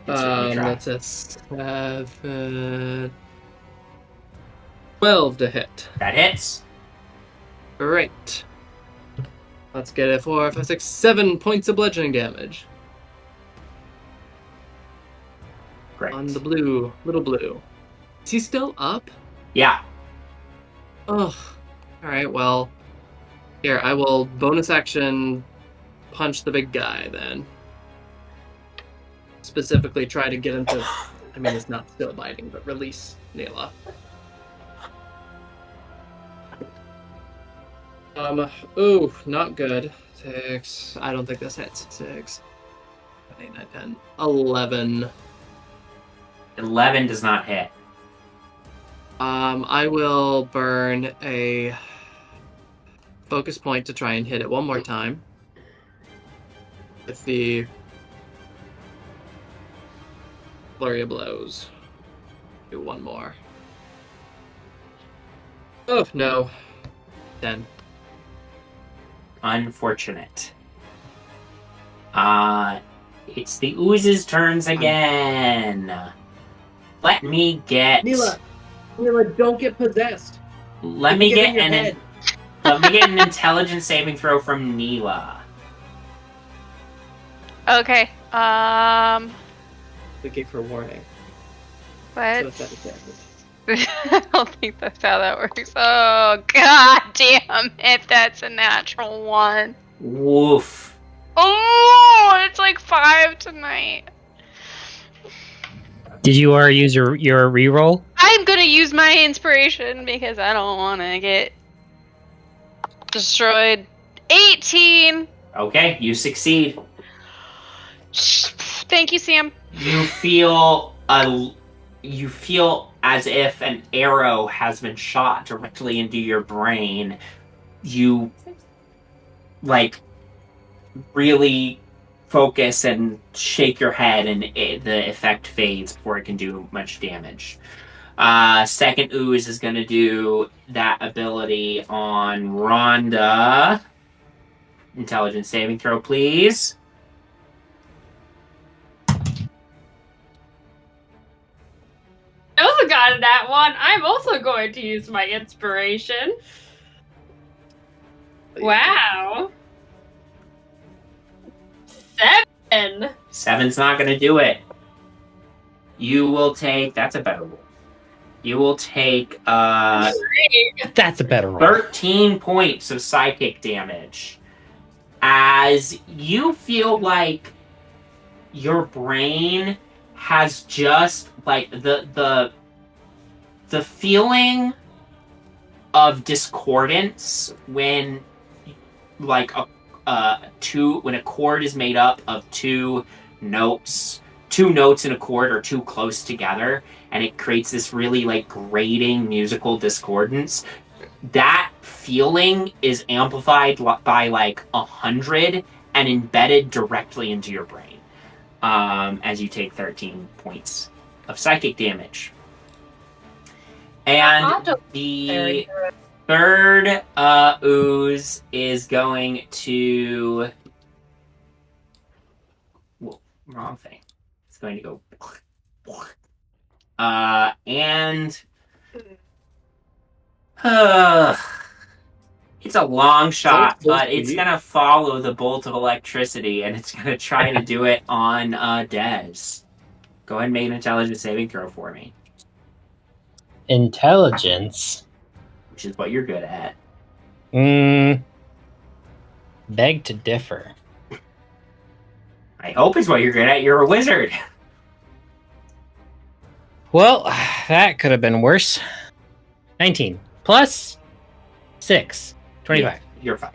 That's a 12 to hit. That hits. Great. Let's get it 4, 5, 6, 7 points of bludgeoning damage. Great. On the blue, little blue. Is he still up? Yeah. Ugh. Alright, well. Here, I will bonus action punch the big guy then. Specifically try to get him to, I mean, it's not still biting, but release Neela. Ooh, not good. 6, I don't think this hits. 6, 8, 9, 10, 11. 11 does not hit. I will burn a focus point to try and hit it one more time. With the flurry of blows. Do one more. Oh, no. 10. Unfortunate. It's the ooze's turns again. Let me get... Neela, don't get possessed. Let me get in your an... head. Let me get an intelligence saving throw from Neela. Okay. We gave her warning. What? So it's at advantage. I don't think that's how that works. Oh, god damn it. That's a natural 1. Woof. Oh, it's like 5 tonight. Did you already use your reroll? I'm gonna use my inspiration because I don't want to get destroyed. 18. Okay, you succeed. Thank you, Sam. You feel as if an arrow has been shot directly into your brain. You like really focus and shake your head, and the effect fades before it can do much damage. Second ooze is going to do that ability on Rhonda. Intelligence saving throw, please. I also got that one. I'm also going to use my inspiration. Wow. 7. 7's not going to do it. You will take... That's a better roll. You will take That's a better roll. 13 points of psychic damage as you feel like your brain has just like the feeling of discordance when like when a chord is made up of two notes in a chord are too close together, and it creates this really like grating musical discordance. That feeling is amplified by like 100 and embedded directly into your brain as you take 13 points of psychic damage. And the third ooze is going to... Whoa, wrong thing. It's going to go... and... It's a long shot, supposed but to it's be? gonna follow the bolt of electricity, and it's gonna try to do it on Dez. Go ahead and make an intelligence saving throw for me, Intelligence. which is what you're good at. Beg to differ. I hope it's what you're good at. You're a wizard. Well, that could have been worse. 19 plus 6. 25. Yeah, you're fine.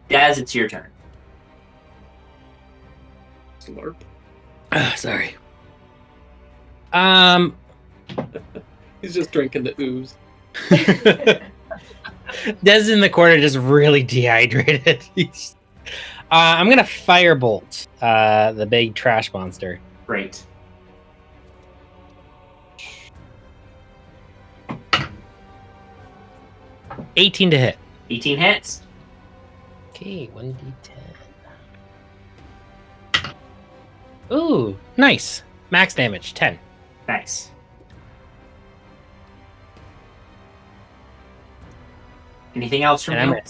Daz, it's your turn. Slurp. Sorry. He's just drinking the ooze. Des in the corner just really dehydrated. I'm gonna firebolt the big trash monster. Great. $18 to hit. 18 hits. Okay, 1d10. Ooh, nice. Max damage, 10. Nice. Anything else from And you? I'm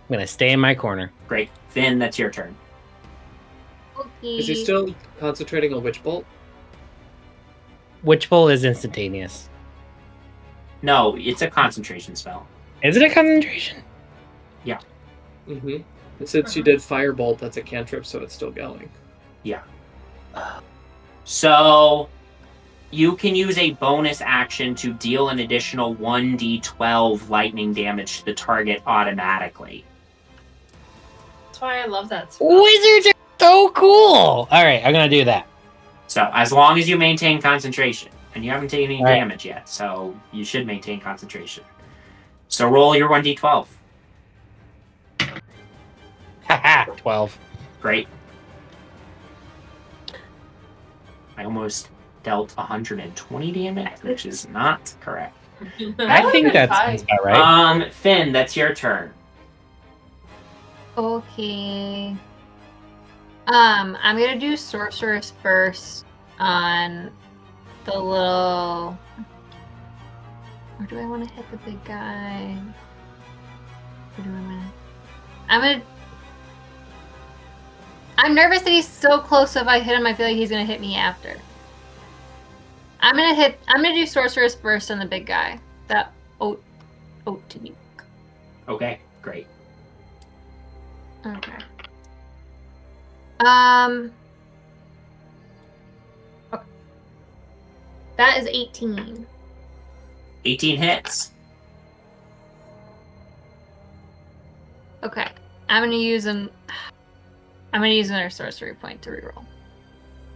gonna stay in my corner. Great. Fyn, that's your turn. Okay. Is he still concentrating on Witch Bolt? Witch Bolt is instantaneous. No, it's a concentration spell. Is it a concentration? Mm-hmm. And since you did Firebolt, that's a cantrip, so it's still going. So, you can use a bonus action to deal an additional 1d12 lightning damage to the target automatically. That's why I love that spell. Wizards are so cool! Alright, I'm gonna do that. So, as long as you maintain concentration, and you haven't taken any Right. damage yet, so you should maintain concentration. So, roll your 1d12. Haha, 12. Great. I almost dealt 120 damage, which is not correct. I think that sounds about right. Fyn, that's your turn. Okay. I'm gonna do Sorcerer's Burst on the little. Or do I want to hit the big guy? Or do I want to? I'm nervous that he's so close. So if I hit him, I feel like he's gonna hit me after. I'm gonna do Sorcerer's Burst on the big guy. That oat to me. Okay, great. Okay. Okay. That is 18. 18 hits. Okay. I'm gonna use another sorcery point to reroll.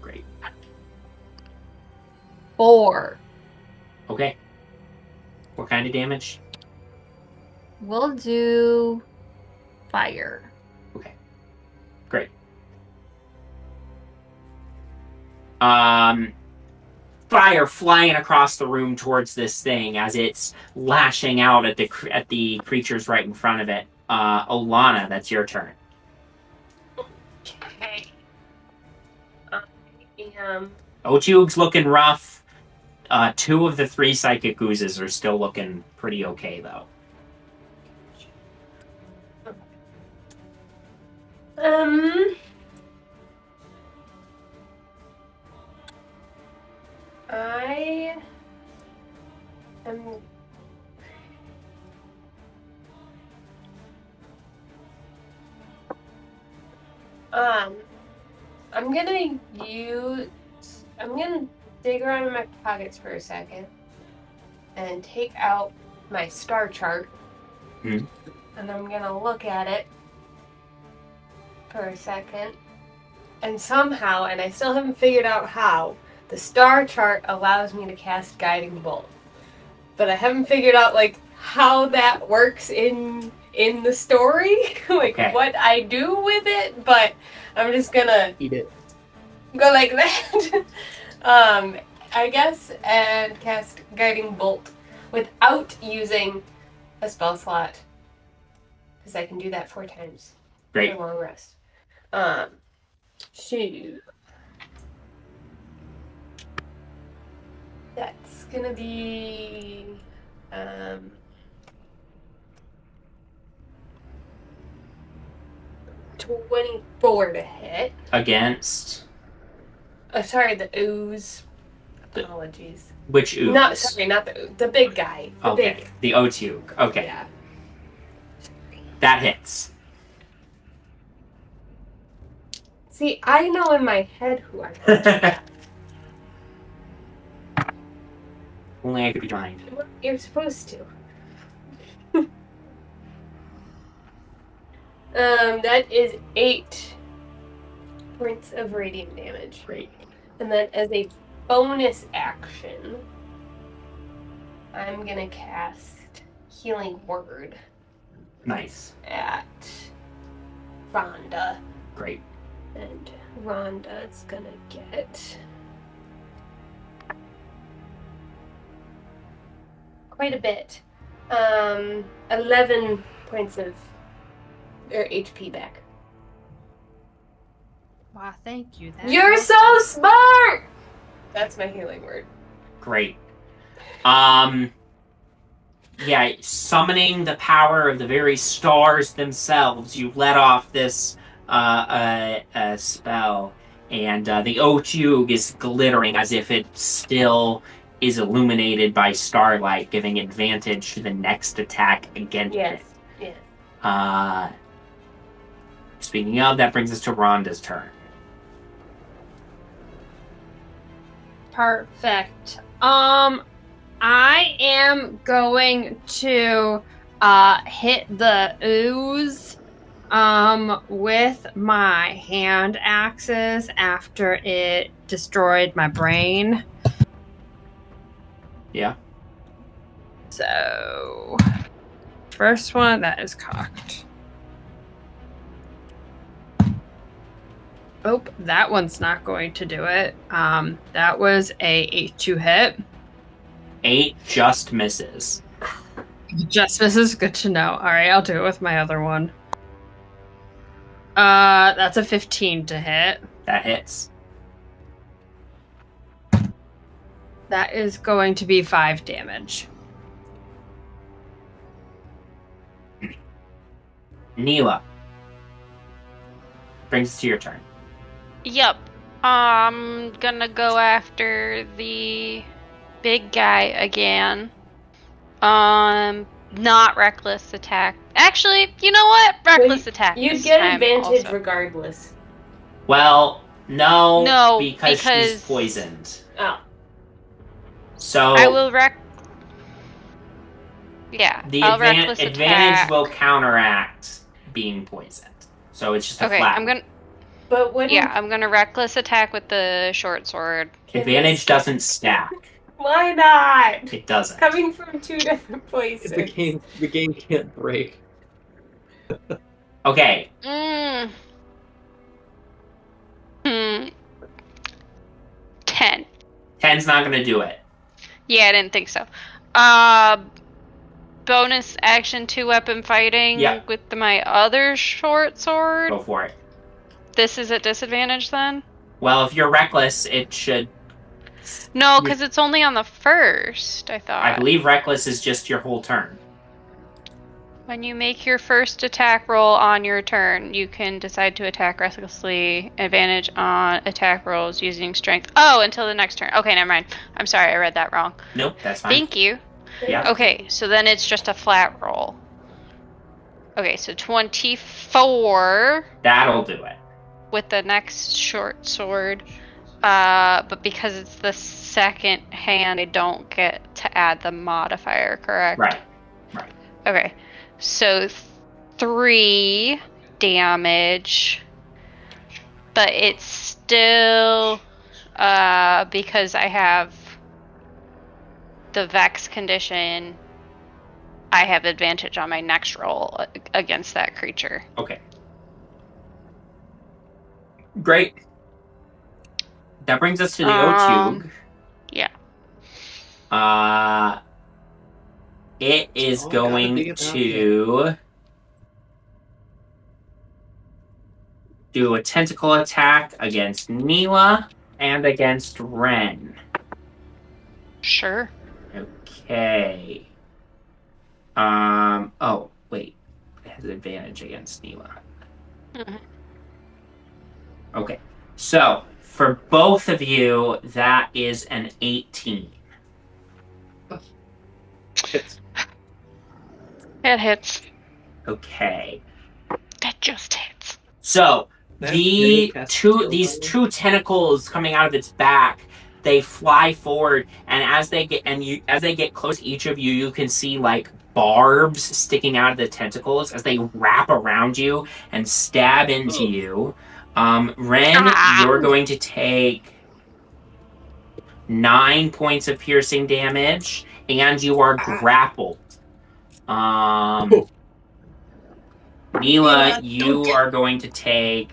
Great. 4. Okay. What kind of damage? We'll do fire. Okay. Great. Fire flying across the room towards this thing as it's lashing out at the creatures right in front of it. Olana, that's your turn. Okay. I am. Ochiug's looking rough. 2 of the 3 psychic oozes are still looking pretty okay, though. I am. I'm gonna dig around in my pockets for a second and take out my star chart. Mhm. And I'm gonna look at it for a second. And somehow, and I still haven't figured out how, the star chart allows me to cast Guiding Bolt. But I haven't figured out how that works in the story, Okay. what I do with it, but I'm just gonna Eat it. go like that. I guess, and cast Guiding Bolt without using a spell slot. Because I can do that 4 times. Great. For long rest. Shoot. That's gonna be 24 to hit. Against Sorry, the ooze. Apologies. which ooze? Not the ooze. The big guy. The Okay, big. the Otyugh. Okay, Yeah. that hits. See, I know in my head who I'm going Only I could be blind. Well, you're supposed to. That is 8 points of radiant damage. Great. And then as a bonus action, I'm gonna cast Healing Word Nice. at Rhonda. Great. And Rhonda's gonna get quite a bit. 11 points of HP back. Wow, thank you. That You're was- so smart! That's my healing word. Great. Yeah, summoning the power of the very stars themselves, you let off this spell, and the Otyugh is glittering as if it still is illuminated by starlight, giving advantage to the next attack against Yes. it. Yes. Speaking of, that brings us to Rhonda's turn. Perfect. I am going to hit the ooze with my hand axes after it destroyed my brain. Yeah. So first one that is cocked. Oh, that one's not going to do it. That was a 8 to hit. 8 just misses. Just misses. Good to know. All right, I'll do it with my other one. That's a 15 to hit. That hits. That is going to be 5 damage. Neela. Brings us to your turn. Yep. I'm gonna go after the big guy again. Not reckless attack. Actually, you know what? Reckless attack. You'd this get time advantage also. regardless. Well, no, No, because she's because- poisoned. Oh. So I will Yeah, the I'll reckless advantage attack. will counteract being poisoned. So it's just a Okay, flat. But wouldn't I'm gonna reckless attack with the short sword. Advantage doesn't stack. Why not? It doesn't. Coming from 2 different places. The game can't break. Okay. Hmm. 10. 10's not gonna do it. Yeah, I didn't think so. Bonus action 2-weapon fighting Yep. with my other short sword. Go for it. This is at disadvantage then? Well, if you're reckless, it should. No, because it's only on the first, I thought. I believe reckless is just your whole turn. When you make your first attack roll on your turn, you can decide to attack recklessly. Advantage on attack rolls using strength. Oh, until the next turn. Okay, never mind. I'm sorry, I read that wrong. Nope, that's fine. Thank you. Yeah. Okay, so then it's just a flat roll. Okay, so 24 That'll do it. with the next short sword. But because it's the second hand, I don't get to add the modifier, correct? Right. Okay, so 3 damage, but it's still because I have the Vex condition. I have advantage on my next roll against that creature. Okay. Great. That brings us to the Otyugh. Yeah. It is all gotta going be about to do a tentacle attack against Neela and against Wren. Sure. Okay. Oh, wait. It has advantage against Neela. Mhm. Okay. So, for both of you, that is an 18. Hits. It hits. Okay. That just hits. So, That mini these cast two skill level. tentacles coming out of its back, they fly forward, and as they get close, each of you, you can see like barbs sticking out of the tentacles as they wrap around you and stab into Oh. you. Wren, Ah! you're going to take 9 points of piercing damage, and you are grappled. Neela, you are going to take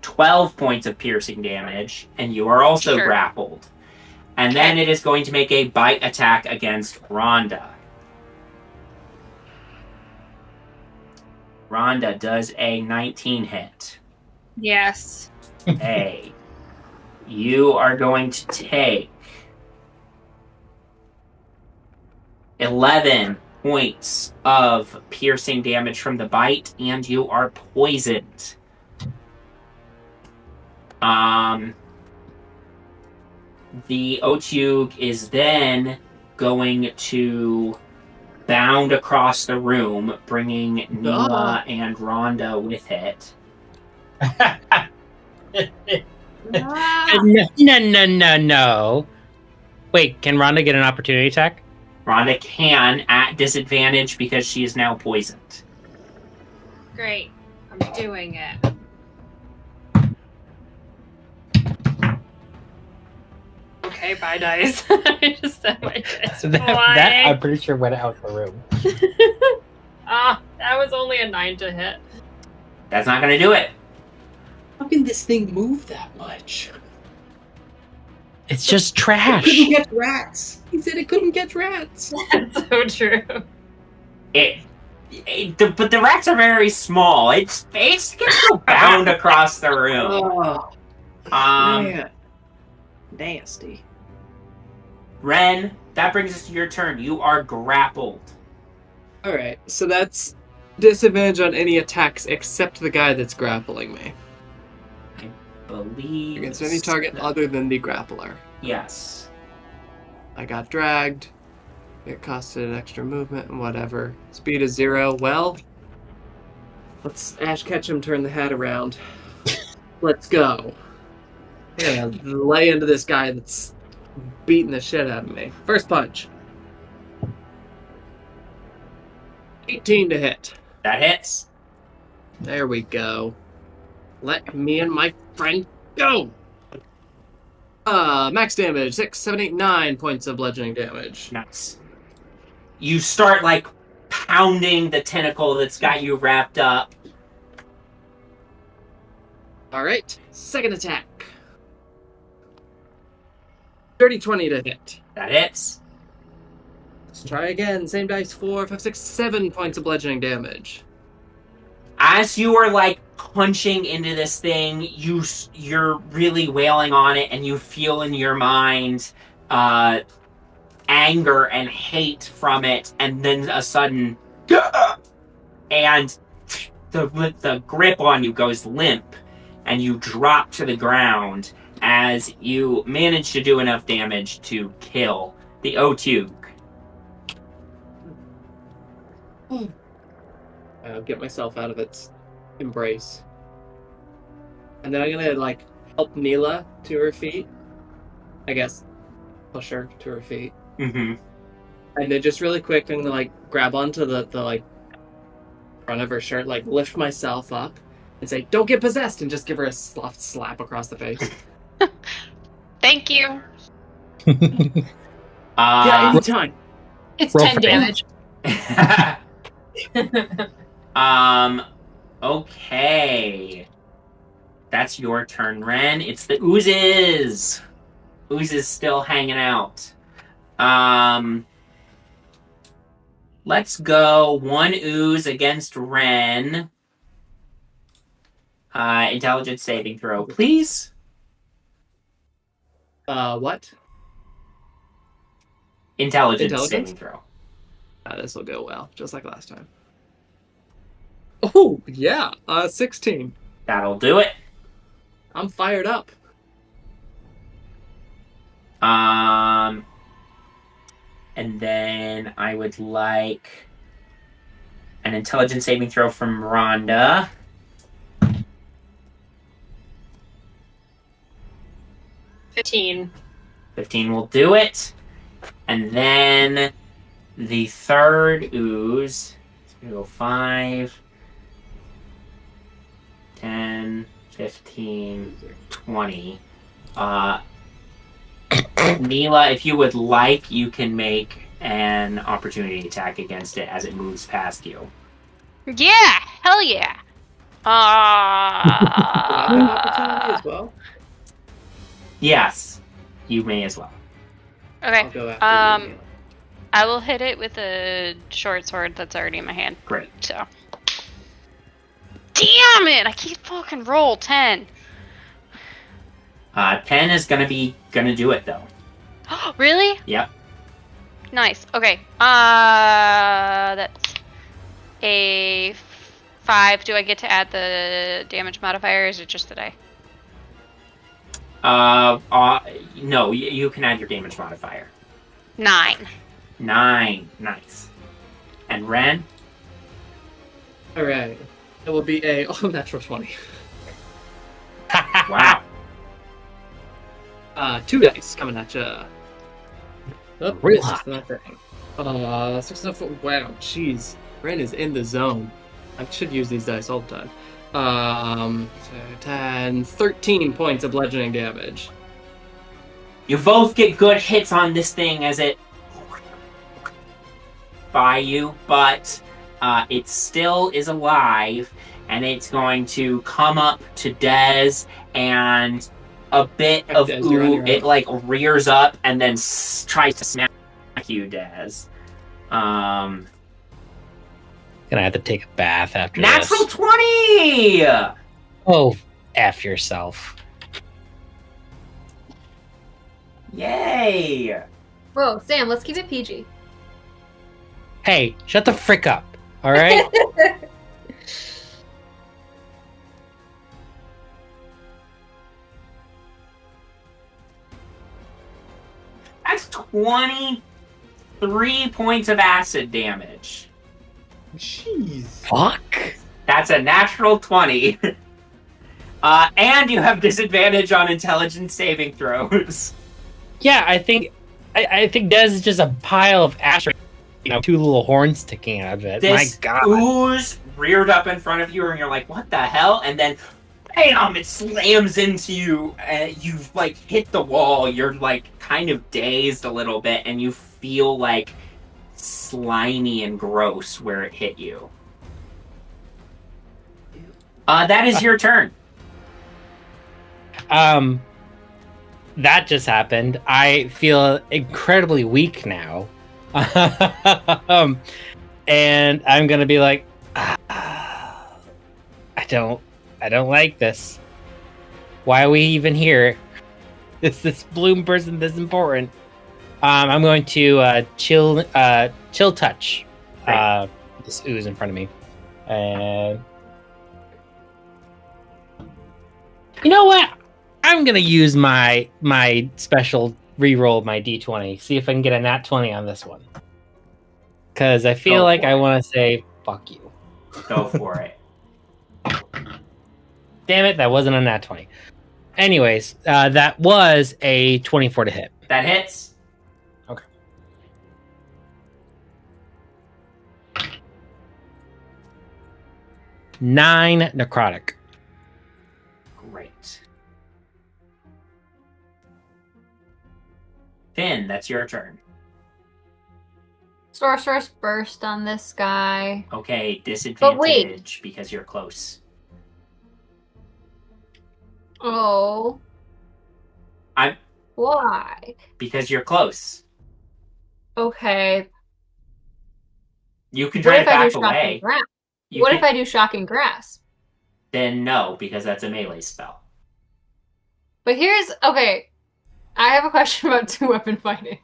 12 points of piercing damage, and you are also Sure. grappled. And then it is going to make a bite attack against Rhonda. Rhonda does a 19 hit. Yes. Hey. You are going to take 11 points of piercing damage from the bite, and you are poisoned. The Otyugh is then going to bound across the room, bringing Neela and Rhonda with it. No. Wait, can Rhonda get an opportunity attack? Rhonda can at disadvantage because she is now poisoned. Great. I'm doing it. Okay, bye dice. I just said my dice. that I'm pretty sure went out the room. That was only a 9 to hit. That's not going to do it. How can this thing move that much? It's just It trash. couldn't catch rats. He said it couldn't catch rats. That's so true. But the rats are very small. It gets so bound across the room. Oh, man. Nasty. Wren, that brings us to your turn. You are grappled. Alright, so that's disadvantage on any attacks except the guy that's grappling me. I believe Against any target other than the grappler. Yes. I got dragged. It costed an extra movement and whatever. Speed is 0. Well, let's Ash Ketchum turn the hat around. Let's go. I'm gonna lay into this guy that's beating the shit out of me. First punch. 18 to hit. That hits. There we go. Let me and my friend go. Max damage 6, 7, 8, 9 points of bludgeoning damage. Nice. You start like pounding the tentacle that's got you wrapped up. Alright, second attack. 30-20 to hit. That hits. Let's try again. Same dice. 4, 5, 6, 7 points of bludgeoning damage. As you are like punching into this thing, you're really wailing on it, and you feel in your mind anger and hate from it, and then a sudden and the grip on you goes limp, and you drop to the ground as you manage to do enough damage to kill the Otyugh. I'll get myself out of its embrace. And then I'm gonna, like, help Neela to her feet. I guess. Push her to her feet. Mm-hmm. And then just really quick, I'm gonna, like, grab onto the like, front of her shirt, like, lift myself up and say, "Don't get possessed," and just give her a soft slap across the face. Thank you. Yeah, anytime. It's Roll 10 for damage. Okay. That's your turn, Wren. It's the oozes. Oozes still hanging out. Let's go. One ooze against Wren. Intelligence saving throw, please. What? Intelligence saving throw. This will go well, just like last time. Oh, yeah. 16. That'll do it. I'm fired up. And then I would like an intelligence saving throw from Rhonda. 15. 15 will do it. And then the third ooze. It's going to go 5, 10, 15, 20. Neela, if you would like, you can make an opportunity attack against it as it moves past you. Yeah, hell yeah. I have an opportunity as well. Yes, you may as well. I'll Okay. go after you, Neela. I will hit it with a short sword that's already in my hand. Great. So. Damn it! I keep fucking roll 10. 10 is gonna do it though. Really? Yep. Nice. Okay. That's a 5. Do I get to add the damage modifier, or is it just the die? No, you can add your damage modifier. 9. 9. Nice. And Wren? Alright. It will be a natural 20. Wow. 2 dice coming at you. Oh, Real missed that thing. 6 enough. Wow, jeez. Wren is in the zone. I should use these dice all the time. 10, 13 points of bludgeoning damage. You both get good hits on this thing as it by you, but it still is alive, and it's going to come up to Dez, and a bit of Dez, you're on ooh, your it own. like rears up and then tries to smack you, Dez. Gonna have to take a bath after Natural this. 20! Oh, F yourself. Yay! Whoa, Sam, let's keep it PG. Hey, shut the frick up. All right. That's 23 points of acid damage. Jeez. Fuck. That's a natural 20. And you have disadvantage on intelligence saving throws. Yeah, I think Dez is just a pile of ash. Two little horns sticking out of it. This My God. ooze reared up in front of you, and you're like, what the hell? And then, bam, it slams into you, and you've, like, hit the wall. You're, like, kind of dazed a little bit, and you feel, like, slimy and gross where it hit you. That is your turn. That just happened. I feel incredibly weak now. And I'm gonna be like, I don't like this. Why are we even here? Is this bloom person this important? I'm going to chill touch this ooze in front of me, and you know what? I'm gonna use my special reroll my d20. See if I can get a nat 20 on this one. Because I feel Go like for I it. want to say fuck you. Go for it. Damn it, that wasn't a nat 20. Anyways, that was a 24 to hit. That hits. Okay. Nine necrotic. Great. Fyn, that's your turn. Sorcerer's Burst on this guy. Okay, But disadvantage because you're close. Oh. I'm- Why? Because you're close. Okay. You can What try to if I do back Shocking away. Grasp? You What can- if I do Shocking Grasp? Then no, because that's a melee spell. But here's okay. I have a question about 2-weapon fighting.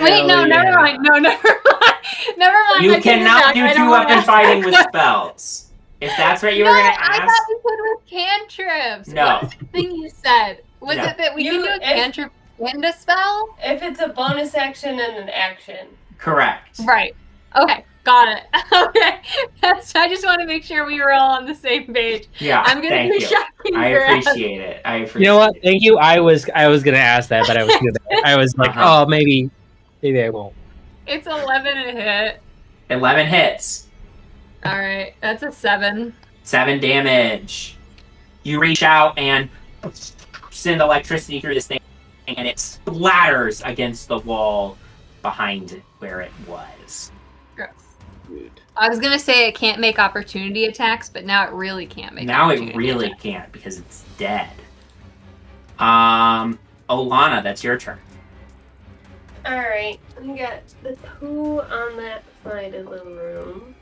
Wait, no, Hell never yeah. mind. No, never mind. Never mind. You I take it cannot back. do I don't 2-weapon wanna- fighting with spells. If that's what you were No, gonna I ask. thought we could with cantrips. No. What is the thing you said? Was No. it that we You- can do a cantrip and a spell? If it's a bonus action and an action. Correct. Right. Okay. Got it. Okay. I just want to make sure we were all on the same page. Yeah. I'm gonna thank be you. shocking I your ass. appreciate it. I appreciate You know what? it. Thank you. I was gonna ask that, but I was I was like, Uh-huh. oh, maybe I won't. It's 11 a hit. 11 hits. All right. That's a 7. 7 damage. You reach out and send electricity through this thing, and it splatters against the wall behind where it was. Gross. I was gonna say it can't make opportunity attacks, but now it really can't make. Now it opportunity really attacks. can't because it's dead. Olana, that's your turn. Alright, we got the poo on that side of the room.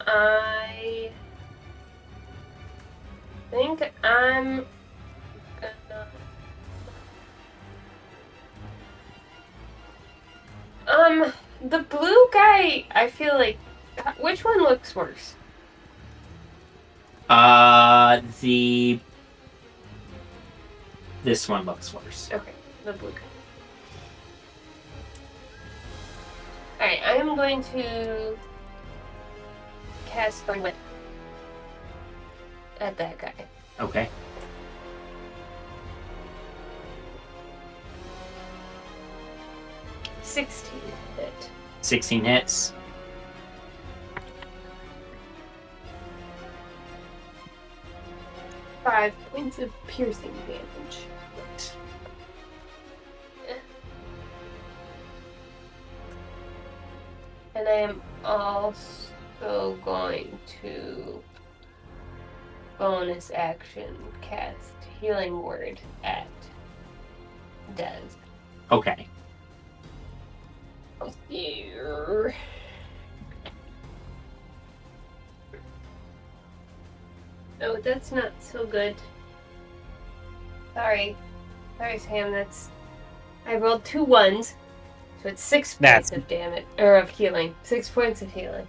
I think I'm gonna... the blue guy, I feel like... Which one looks worse? This one looks worse. Okay, the blue guy. Alright, I am going to cast Druid at that guy. Okay. Hit. 16 hits. Five points of piercing damage. And I am also going to bonus action cast Healing Word at Des. Okay. Here. Oh, that's not so good. Sorry, Sam. I rolled 2 1s, so it's 6 points of damage or of healing. 6 points of healing.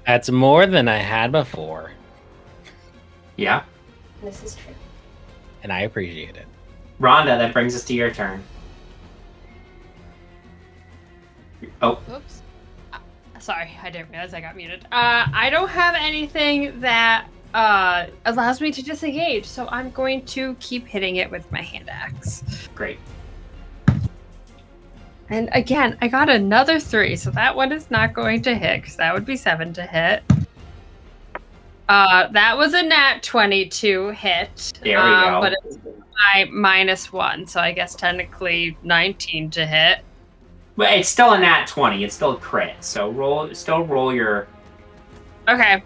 That's more than I had before, Yeah. This is true. and I appreciate it. Rhonda, that brings us to your turn. Oh, Oops. Sorry, I didn't realize I got muted. I don't have anything that allows me to disengage, so I'm going to keep hitting it with my hand axe. great. And again, I got another 3, so that one is not going to hit, because that would be 7 to hit. That was a nat 22 hit. There we go. But it's my -1, so I guess technically 19 to hit. Well, it's still a nat 20. It's still a crit. So roll your... Okay.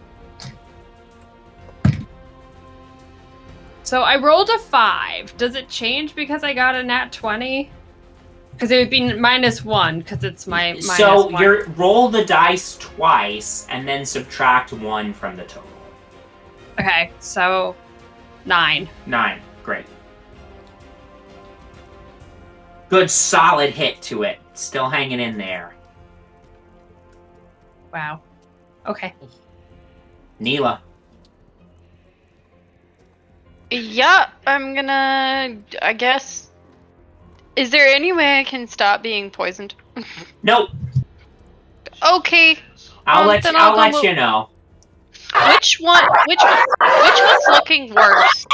So I rolled a 5. Does it change because I got a nat 20? Because it would be -1 because it's my So -1. you roll the dice twice and then subtract 1 from the total. Okay, so 9. 9. Great. Good solid hit to it. Still hanging in there. Wow. Okay. Neela. Yeah, I'm gonna. I guess. Is there any way I can stop being poisoned? Nope. Okay. I'll let go you know. Which one's looking worse?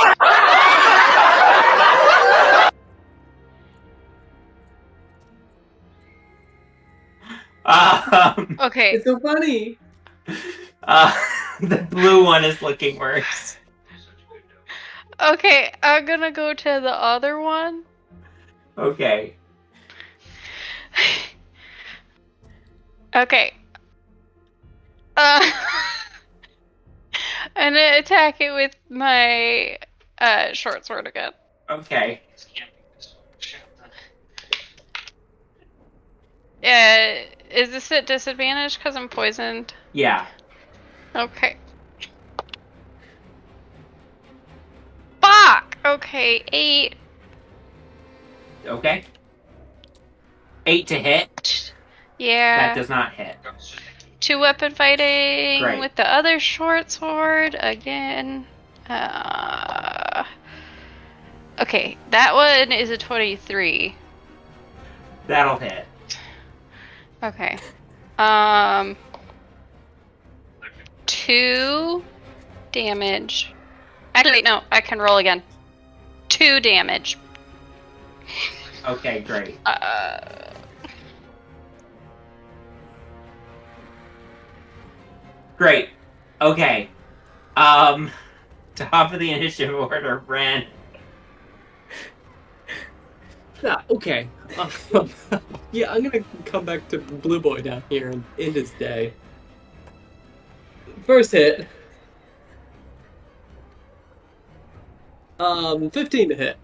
Okay. It's so funny. The blue one is looking worse. Okay, I'm gonna go to the other one. Okay. Okay. I'm gonna attack it with my short sword again. Okay. Is this at disadvantage because I'm poisoned? Yeah. Okay. Fuck! Okay, 8. Okay. 8 to hit. Yeah. That does not hit. 2 weapon fighting Great. with the other short sword again. Okay, that one is a 23. That'll hit. Okay. 2 damage. Actually, no, I can roll again. 2 damage. Okay, great. Great. Okay. Top of the initiative order, Wren. Yeah, okay. Yeah, I'm gonna come back to Blue Boy down here and end his day. First hit. 15 to hit.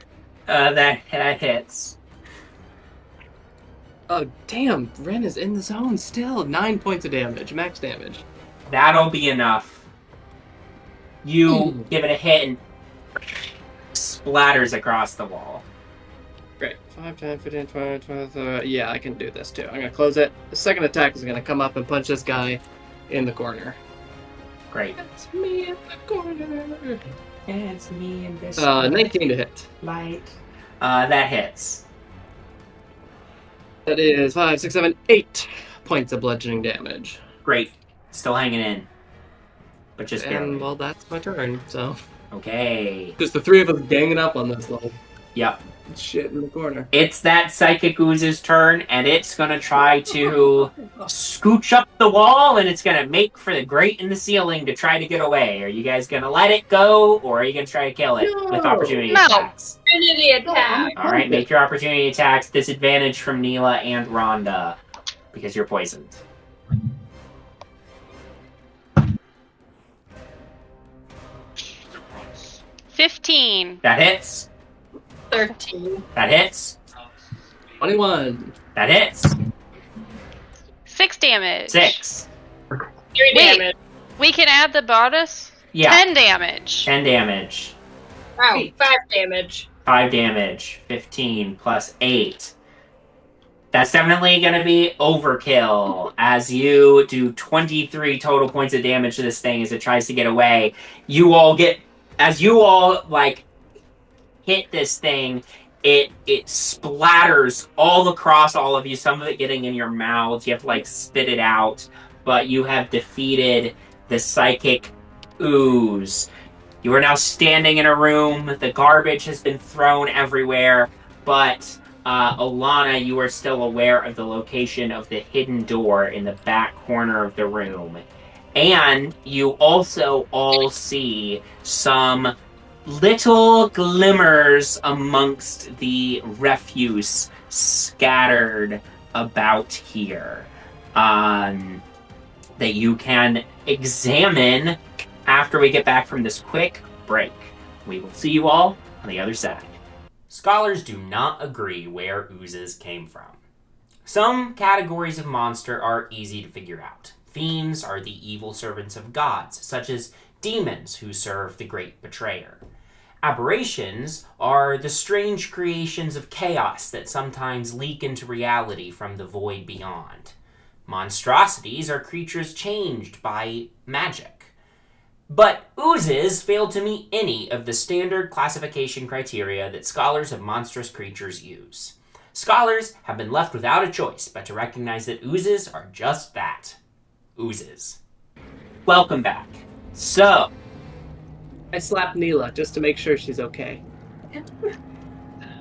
That hits. Oh, damn. Wren is in the zone still. 9 points of damage. Max damage. That'll be enough. You give it a hit and splatters across the wall. Great. 5, 10, 15, 20, 20, yeah, I can do this too. I'm gonna close it. The second attack is gonna come up and punch this guy in the corner. Great. It's me in the corner. It's me in this 19 to hit. light. That hits. That is 5, 6, 7, 8 points of bludgeoning damage. Great. Still hanging in. But just barely. And, well, that's my turn, so. Okay. Just the three of us ganging up on this little Yep. shit in the corner. It's that Psychic Ooze's turn, and it's gonna try to scooch up the wall, and it's gonna make for the grate in the ceiling to try to get away. Are you guys gonna let it go, or are you gonna try to kill it with opportunity No. attacks? Opportunity attack. Alright, make your opportunity attacks. Disadvantage from Neela and Rhonda, because you're poisoned. 15. That hits. 13. That hits. 21. That hits. 6 damage. 6. 3 Wait. damage. We can add the bonus? Yeah. 10 damage. 10 damage. Wow, 5 damage. 5 damage. 15 plus 8. That's definitely going to be overkill as you do 23 total points of damage to this thing as it tries to get away. As you all, hit this thing, it splatters all across all of you, some of it getting in your mouths. You have to, spit it out. But you have defeated the Psychic Ooze. You are now standing in a room. The garbage has been thrown everywhere. But, Olana, you are still aware of the location of the hidden door in the back corner of the room. And you also all see some little glimmers amongst the refuse scattered about here that you can examine after we get back from this quick break. We will see you all on the other side. Scholars do not agree where oozes came from. Some categories of monster are easy to figure out. Fiends are the evil servants of gods, such as demons who serve the great betrayer. Aberrations are the strange creations of chaos that sometimes leak into reality from the void beyond. Monstrosities are creatures changed by magic. But oozes fail to meet any of the standard classification criteria that scholars of monstrous creatures use. Scholars have been left without a choice but to recognize that oozes are just that. Oozes. Welcome back. So, I slapped Neela just to make sure she's okay.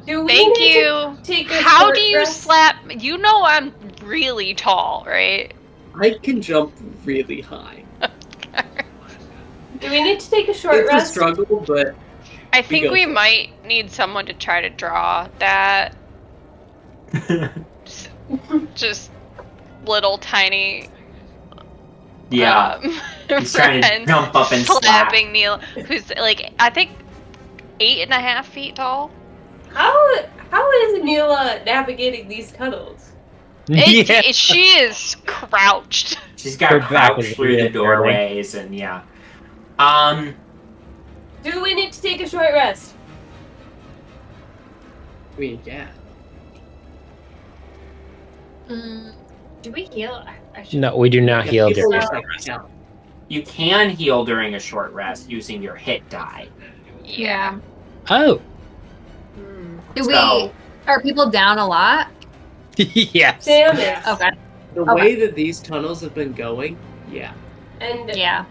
Do we Thank need you. to take a How short do you rest? slap? You know I'm really tall, right? I can jump really high. Do we need to take a short It's a rest? struggle, but I think go we for it. might need someone to try to draw that. Just little tiny. yeah. He's trying to friend jump up and slap. slapping Neil, who's I think 8.5 feet tall. How is Neela navigating these tunnels? She is crouched. She's got Her back crouched is through really the doorways and yeah. Do we need to take a short rest? I mean, yeah. Do we heal? I should... No, we do not heal people during just, a like, rest. count. You can heal during a short rest using your hit die. Yeah. Oh. Do So- are people down a lot? Yes. Damn it. Okay. The Okay. way that these tunnels have been going, yeah. And Yeah.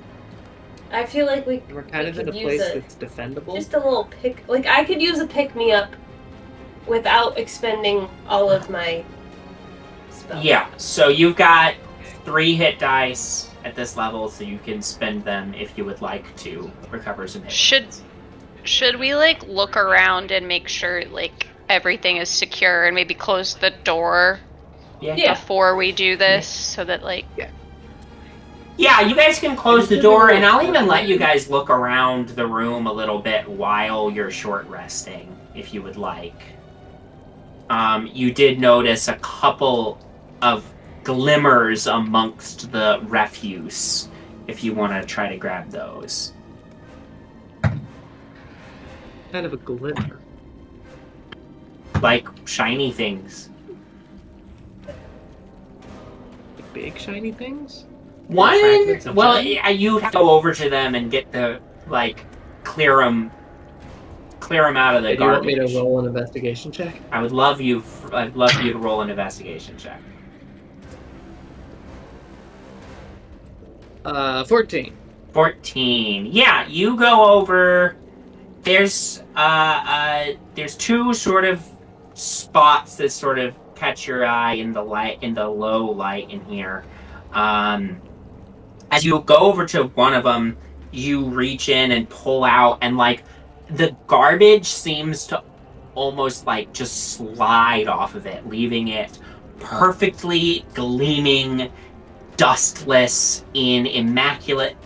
I feel like We're kind We of in a could place use it. that's defendable. just a little pick. Like I could use a pick me up without expending all of my spells. Yeah, so you've got 3 hit dice at this level, so you can spend them if you would like to recover some hit. Should we like look around and make sure like everything is secure and maybe close the door Yeah. before we do this so that like Yeah, you guys can close the door, and I'll even let you guys look around the room a little bit while you're short resting, if you would like. You did notice a couple of glimmers amongst the refuse, if you want to try to grab those. Kind of a glimmer. Like shiny things. Like big shiny things? One, Fragments of well, shiny? you have to go over to them and get the, like, clear them out of the Do you want me garbage. to roll an investigation check? I'd love you to roll an investigation check. 14. 14. Yeah, you go over. There's 2 sort of spots that sort of catch your eye in the low light in here. As you go over to one of them, you reach in and pull out, and like the garbage seems to almost like just slide off of it, leaving it perfectly gleaming, dustless, in immaculate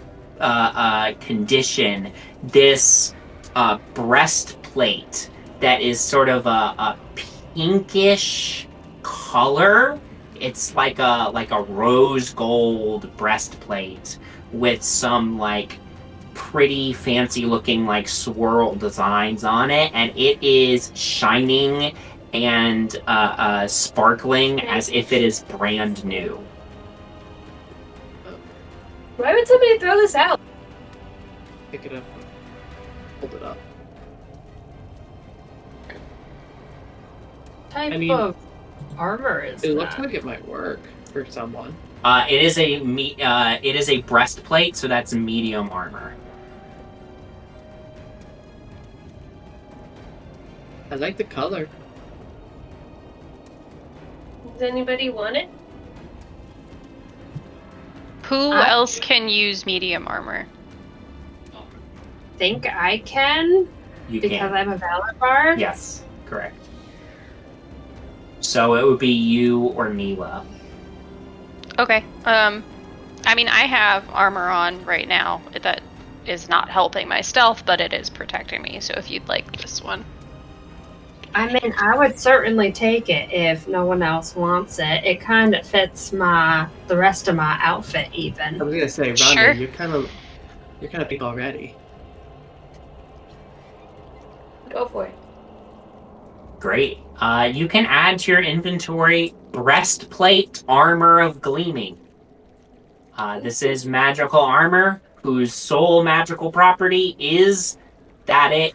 condition. This breastplate that is sort of a pinkish color. It's like a rose gold breastplate with some like pretty fancy looking like swirl designs on it, and it is shining and sparkling as if it is brand new. Why would somebody throw this out? Pick it up. Hold it up. type I mean, of armor is It looks that? like it might work for someone. It is a breastplate, so that's medium armor. I like the color. Does anybody want it? who I- else can use medium armor? Think I can You because can. I'm a Valor Bard. Yes, correct. So it would be you or Neela. Okay. I mean, I have armor on right now that is not helping my stealth, but it is protecting me. So if you'd like this one. I mean, I would certainly take it if no one else wants it. It kind of fits the rest of my outfit I even. was gonna say, Rhonda, Sure. you're kind of big already. Go for it. Great. You can add to your inventory breastplate armor of gleaming. This is magical armor whose sole magical property is that it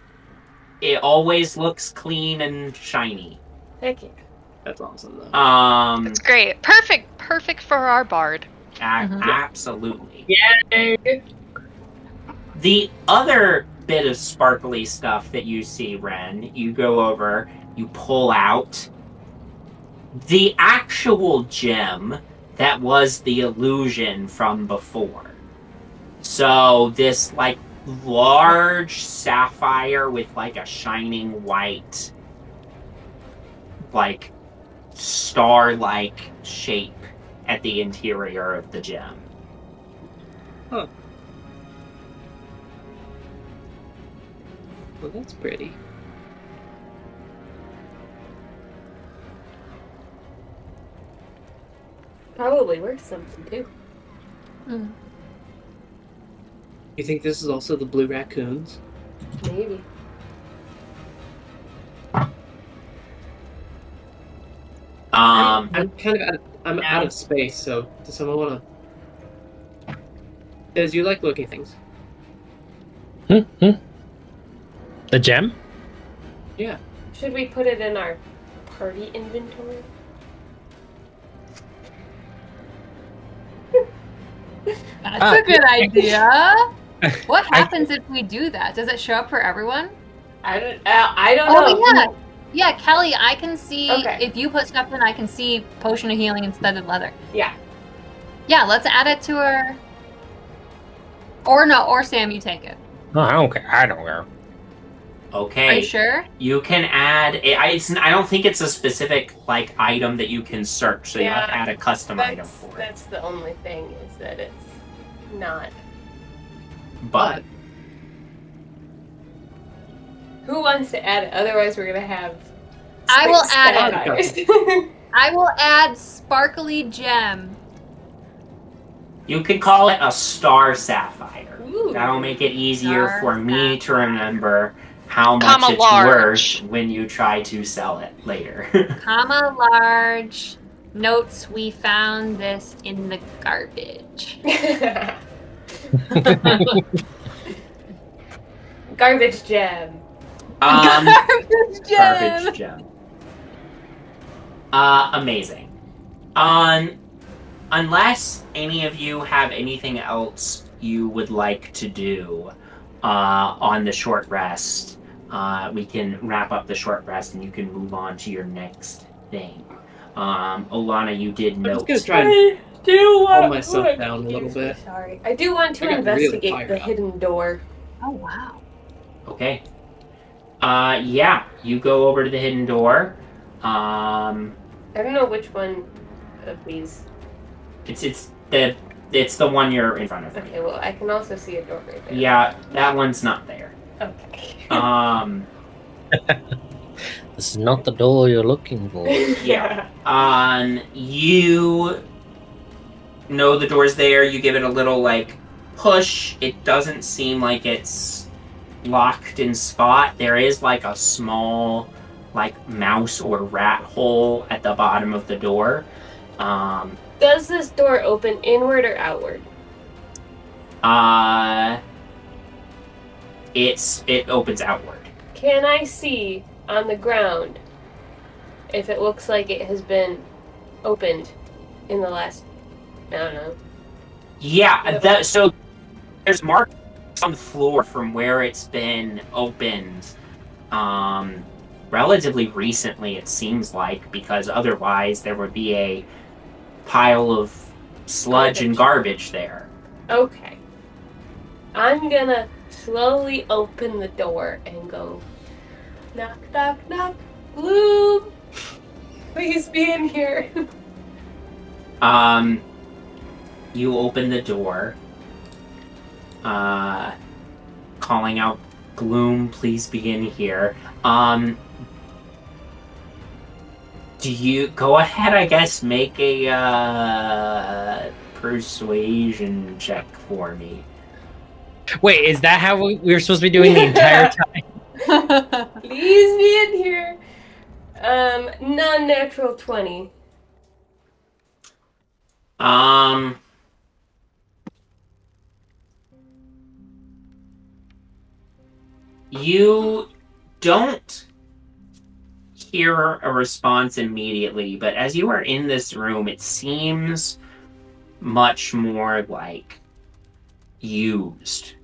always looks clean and shiny. Heck yeah. That's awesome, though. That's great. Perfect for our bard. Absolutely. Yay! The other bit of sparkly stuff that you see, Wren, you go over, you pull out the actual gem that was the illusion from before. So this like large sapphire with like a shining white, like star-like shape at the interior of the gem. Huh. Well, that's pretty. Probably worth something too. You think this is also the blue raccoons? Maybe. Um, I'm kind of out of space, so does someone want to? As you like looking things. The gem? Yeah. Should we put it in our party inventory? That's a good idea. What happens if we do that? Does it show up for everyone? I don't know. Oh, yeah. Yeah, Kelly, I can see, Okay. if you put stuff in, I can see potion of healing instead of leather. Yeah. Yeah, let's add it to our... Or no, or Sam, you take it. Oh, I don't care. I don't care. okay. Are you sure? You can add. I don't think it's a specific like item that you can search, so you have to add a custom item for it. That's the only thing, is that it's not. But Who wants to add it? Otherwise, we're gonna have. I will add it. I will add sparkly gem. you could call it a star sapphire. Ooh. That'll make it easier Star for me to sapphire. remember how much Comma it's large. worth when you try to sell it later. Comma large. Notes, we found this in the garbage. Garbage gem. Garbage gem. Garbage gem. Amazing. Unless any of you have anything else you would like to do on the short rest, we can wrap up the short rest and you can move on to your next thing. Olana, you did I'm note. just gonna try and do calm myself down a little bit. Sorry. I do want to I got really investigate fired the up. hidden door. Oh, wow. Okay. Yeah, you go over to the hidden door. I don't know which one of these. It's the one you're in front of. Okay, well, I can also see a door right there. Yeah, that one's not there. Okay. This is not the door you're looking for. Yeah. You know the door's there. You give it a little like push. It doesn't seem like it's locked in spot. There is like a small like mouse or rat hole at the bottom of the door. Does this door open inward or outward? It opens outward. Can I see on the ground if it looks like it has been opened in the last, I don't know. Yeah, so there's marks on the floor from where it's been opened relatively recently, it seems like, because otherwise there would be a pile of sludge and garbage there. Okay. I'm gonna slowly open the door and go, knock, knock, knock, Bloom! Please be in here. You open the door, calling out, Gloom, please be in here. Do you go ahead, I guess, make a persuasion check for me? Wait, is that how we were supposed to be doing the entire time? Please be in here. Non-natural 20. You don't hear a response immediately, but as you are in this room, it seems much more like used,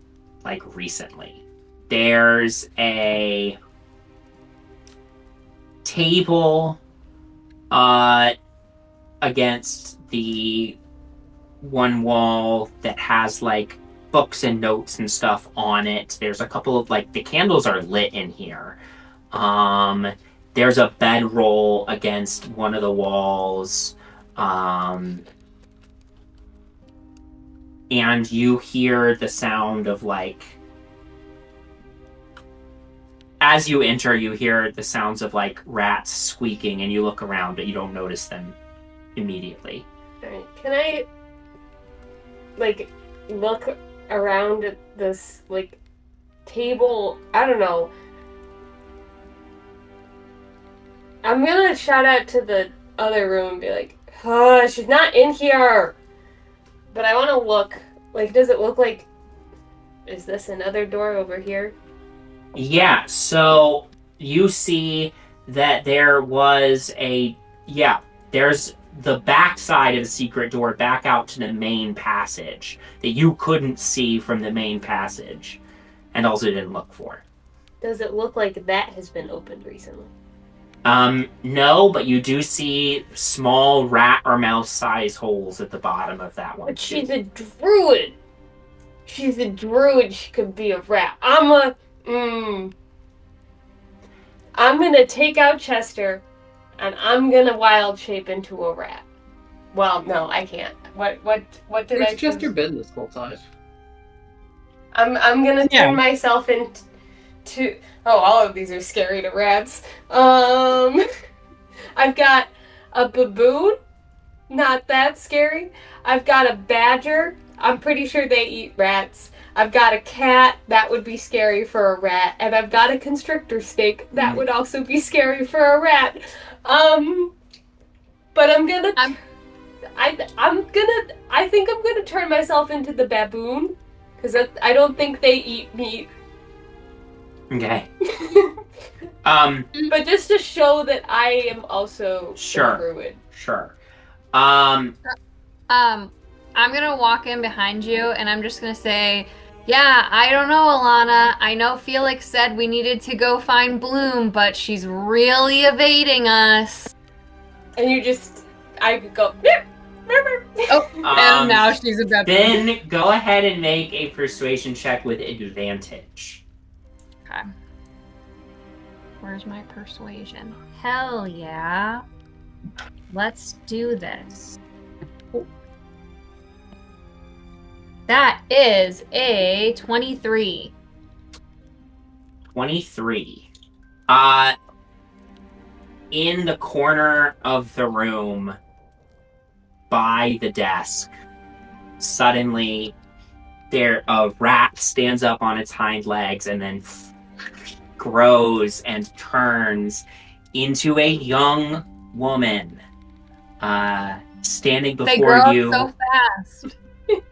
like recently. There's a table against the one wall that has like books and notes and stuff on it. There's a couple of like the candles are lit in here. There's a bedroll against one of the walls. And you hear the sound of like as you enter, you hear the sounds of like rats squeaking, and you look around, but you don't notice them immediately. Alright, can I, like, look around at this, like, table? I don't know. I'm gonna shout out to other room and be like, oh, she's not in here. But I want to look. Like, does it look like... Is this another door over here? Yeah, so you see that there was there's the back side of the secret door back out to the main passage that you couldn't see from the main passage and also didn't look for. Does it look like that has been opened recently? No, but you do see small rat or mouse size holes at the bottom of that one. But she's a druid. She's a druid. She could be a rat. I'm gonna take out Chester, and I'm gonna wild shape into a rat. Well, no, I can't. What did Where's I Chester choose? been this whole time? I'm gonna turn myself into... Oh, all of these are scary to rats. I've got a baboon. Not that scary. I've got a badger. I'm pretty sure they eat rats. I've got a cat. That would be scary for a rat. And I've got a constrictor snake. That would also be scary for a rat. But I'm gonna... I think I'm gonna turn myself into the baboon. Because I don't think they eat meat. Okay. But just to show that I am also Sure. a druid. Sure. I'm gonna walk in behind you and I'm just gonna say, yeah, I don't know, Olana. I know Felix said we needed to go find Bloom, but she's really evading us. And I go, Oh, and now she's a baboon. Then go ahead and make a persuasion check with advantage. Okay. Where's my persuasion? Hell yeah. Let's do this. That is a 23. 23. In the corner of the room by the desk, suddenly a rat stands up on its hind legs and then grows and turns into a young woman. Standing They before grow you. up so fast.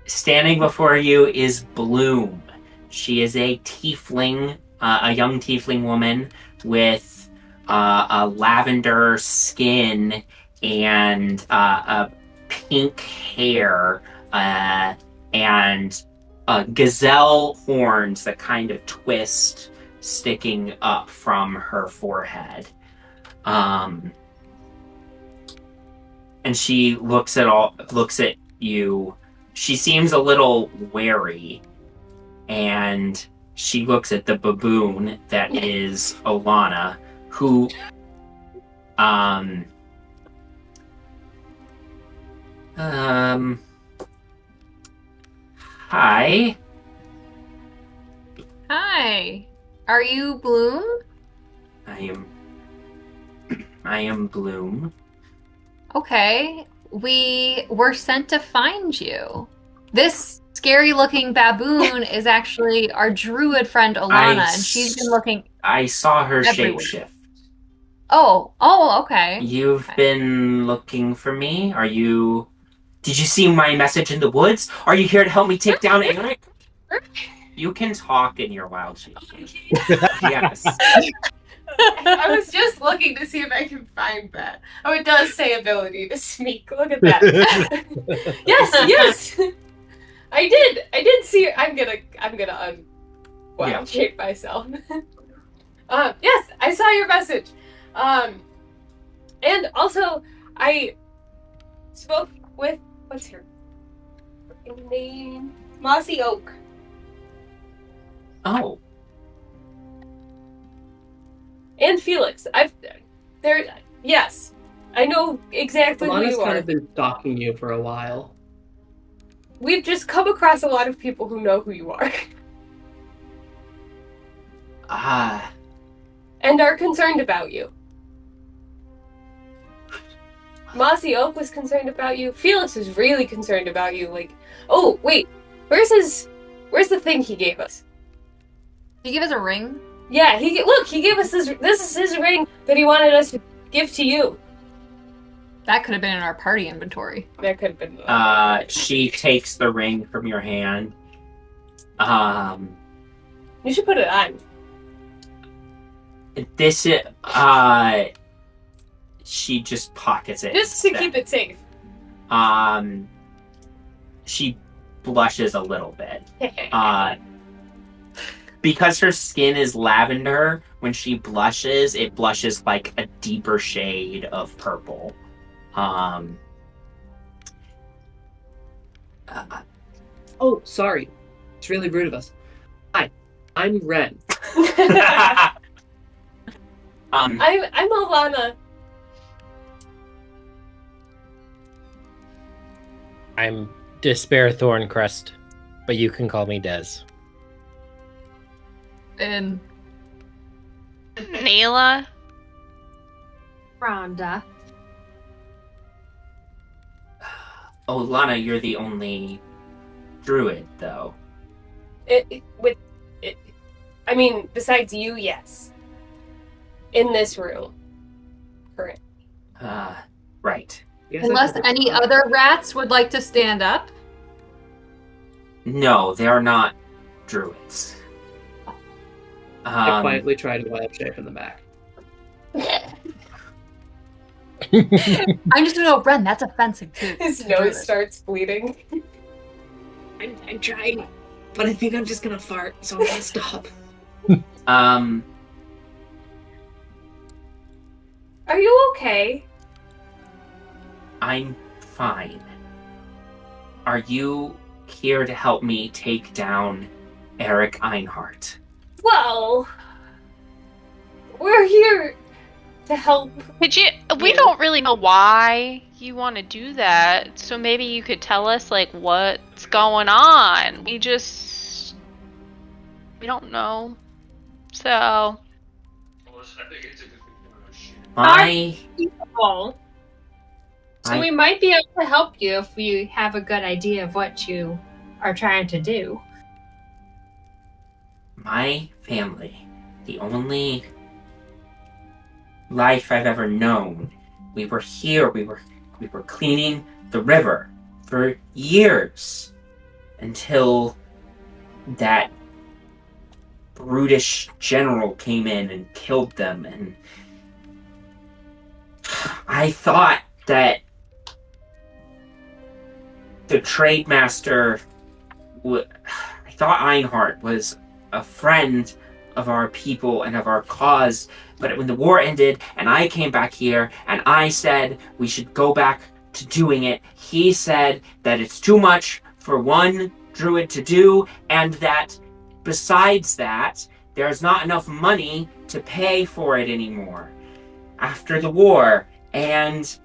Standing before you is Bloom. She is a tiefling, a young tiefling woman with a lavender skin and a pink hair and gazelle horns that kind of twist sticking up from her forehead. And she looks at you. She seems a little wary, and she looks at the baboon that is Olana, who hi. Hi. Are you Bloom? I am Bloom. Okay. We were sent to find you. This scary-looking baboon is actually our druid friend Olana, and she's been looking... I saw her everywhere. shapeshift. Oh, okay. You've been looking for me? Did you see my message in the woods? Are you here to help me take down Eric? You can talk in your wild shape. Yes. I was just looking to see if I can find that. Oh, it does say ability to speak. Look at that. Yes. I did see. I'm gonna wild shape myself. Yes, I saw your message. And also I spoke with what's her name? Mossy Oak. Oh. And Felix. Yes. I know exactly who Alana's you kind are. of been stalking you for a while. We've just come across a lot of people who know who you are. And are concerned about you. Mossy Oak was concerned about you. Felix was really concerned about you. Like, oh, wait. Where's the thing he gave us? Did you give us a ring? Yeah, he gave us this is his ring that he wanted us to give to you. That could have been in our party inventory. That could have been. She takes the ring from your hand. You should put it on. This is, she just pockets it. Just to instead. keep it safe. She blushes a little bit. Because her skin is lavender, when she blushes, it blushes like a deeper shade of purple. Oh, sorry. It's really rude of us. Hi, I'm Wren. I'm Olana. I'm Despair Thorncrest, but you can call me Dez. And Neela. Rhonda. Oh, Lana, you're the only druid, though. I mean, besides you, yes. In this room. Correct. Right. unless any other rats would like to stand up. No, they are not druids. I quietly try to wild shape in the back. I'm just gonna go, Wren, that's offensive too. His to nose druids. starts bleeding. I'm trying, but I think I'm just gonna fart, so I'm gonna stop. Are you okay? I'm fine. Are you here to help me take down Eric Einhart? Well, we're here to help. Could you? We Yeah. don't really know why you want to do that, so maybe you could tell us like what's going on. We don't know. So My People. So I- we might be able to help you if we have a good idea of what you are trying to do. my family, the only life I've ever known. We were here. We were cleaning the river for years until that brutish general came in and killed them. And I thought that the trade master I thought Einhart was a friend of our people and of our cause, but when the war ended and I came back here and I said we should go back to doing it, he said that it's too much for one druid to do, and that besides that, there's not enough money to pay for it anymore after the war, and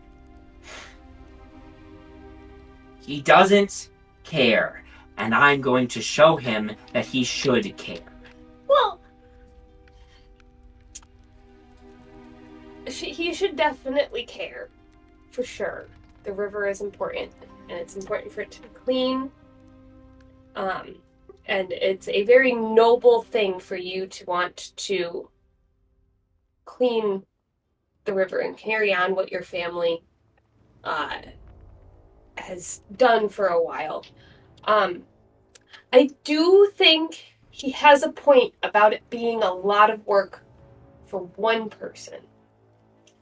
he doesn't care, and I'm going to show him that he should care. Well, he should definitely care, for sure. The river is important, and it's important for it to be clean. And it's a very noble thing for you to want to clean the river and carry on what your family has done for a while. I do think he has a point about it being a lot of work for one person.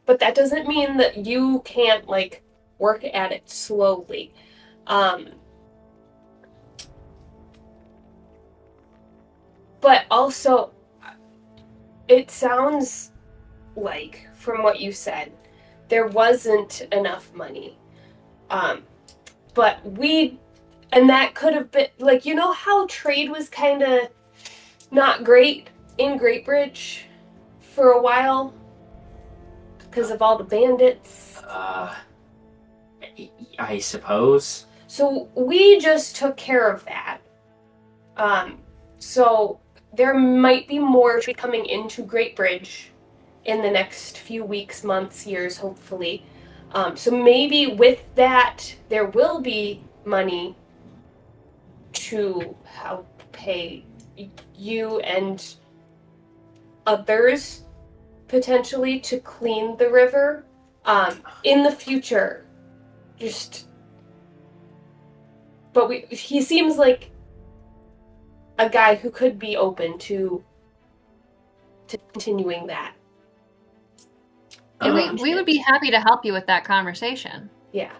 But that doesn't mean that you can't, like, work at it slowly. But also, it sounds like, from what you said, there wasn't enough money. But and that could have been, like, you know how trade was kind of not great in Great Bridge for a while? Because of all the bandits? I suppose. So we just took care of that. So there might be more trade coming into Great Bridge in the next few weeks, months, years, hopefully. So maybe with that, there will be money to help pay you and others potentially to clean the river. In the future, but he seems like a guy who could be open to continuing that. We would be happy to help you with that conversation. Yeah,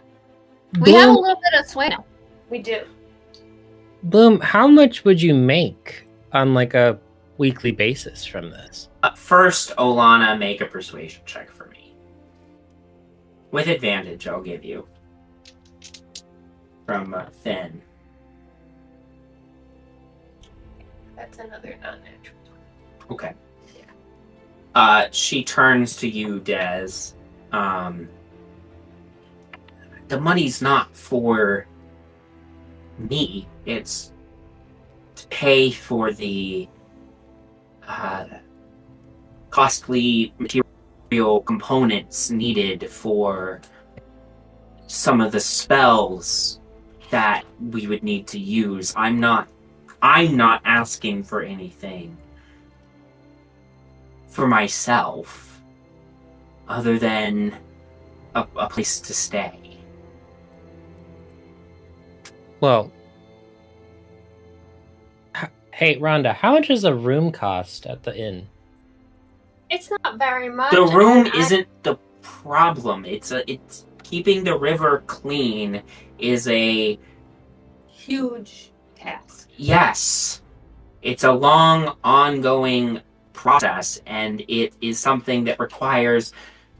We have a little bit of sway now. we do. Bloom, how much would you make on like a weekly basis from this? First, Olana, make a persuasion check for me. With advantage, I'll give you. From Fyn. That's another non-natural. Okay. She turns to you, Des. The money's not for me. It's to pay for the costly material components needed for some of the spells that we would need to use. I'm not asking for anything for myself other than a place to stay. Well, hey, Rhonda, how much does a room cost at the inn? It's not very much. The room and isn't the problem. It's keeping the river clean is a Huge task. yes. It's a long, ongoing process, and it is something that requires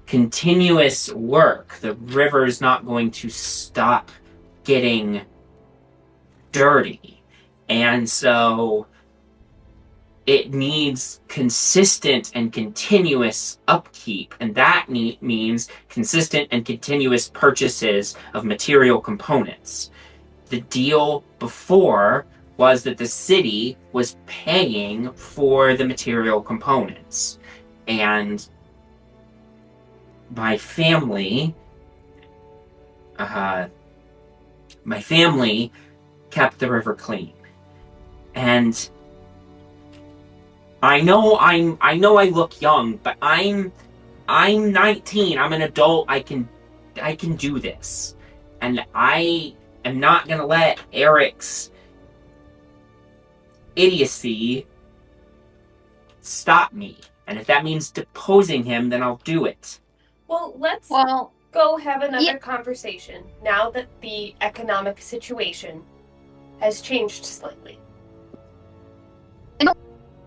continuous work. The river's not going to stop getting dirty, and so it needs consistent and continuous upkeep, and that means consistent and continuous purchases of material components. The deal before was that the city was paying for the material components, and my family kept the river clean. And I know I look young, but I'm 19. I'm an adult. I can do this. And I am not going to let Eric's idiocy stop me. And if that means deposing him, then I'll do it. Well, let's Well, go have another yeah. conversation now that the economic situation has changed slightly.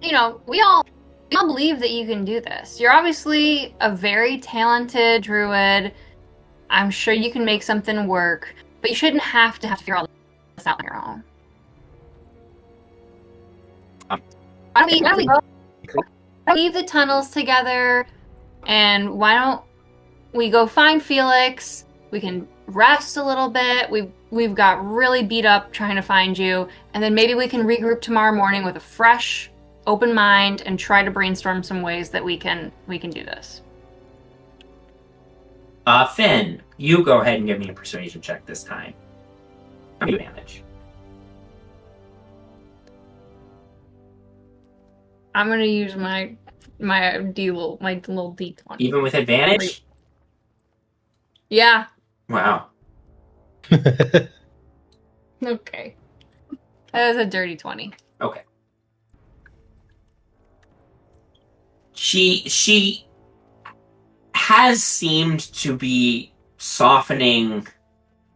you know, we all believe that you can do this. You're obviously a very talented druid. I'm sure you can make something work, but you shouldn't have to figure all this out on your own. Why don't we leave the tunnels together, and why don't we go find Felix? We can rest a little bit. We've got really beat up trying to find you, and then maybe we can regroup tomorrow morning with a fresh, open mind and try to brainstorm some ways that we can do this. Fyn, you go ahead and give me a persuasion check this time. How do you manage? I'm gonna use my little D20. Even with advantage? Yeah. Wow. Okay. That was a dirty 20. Okay. She has seemed to be softening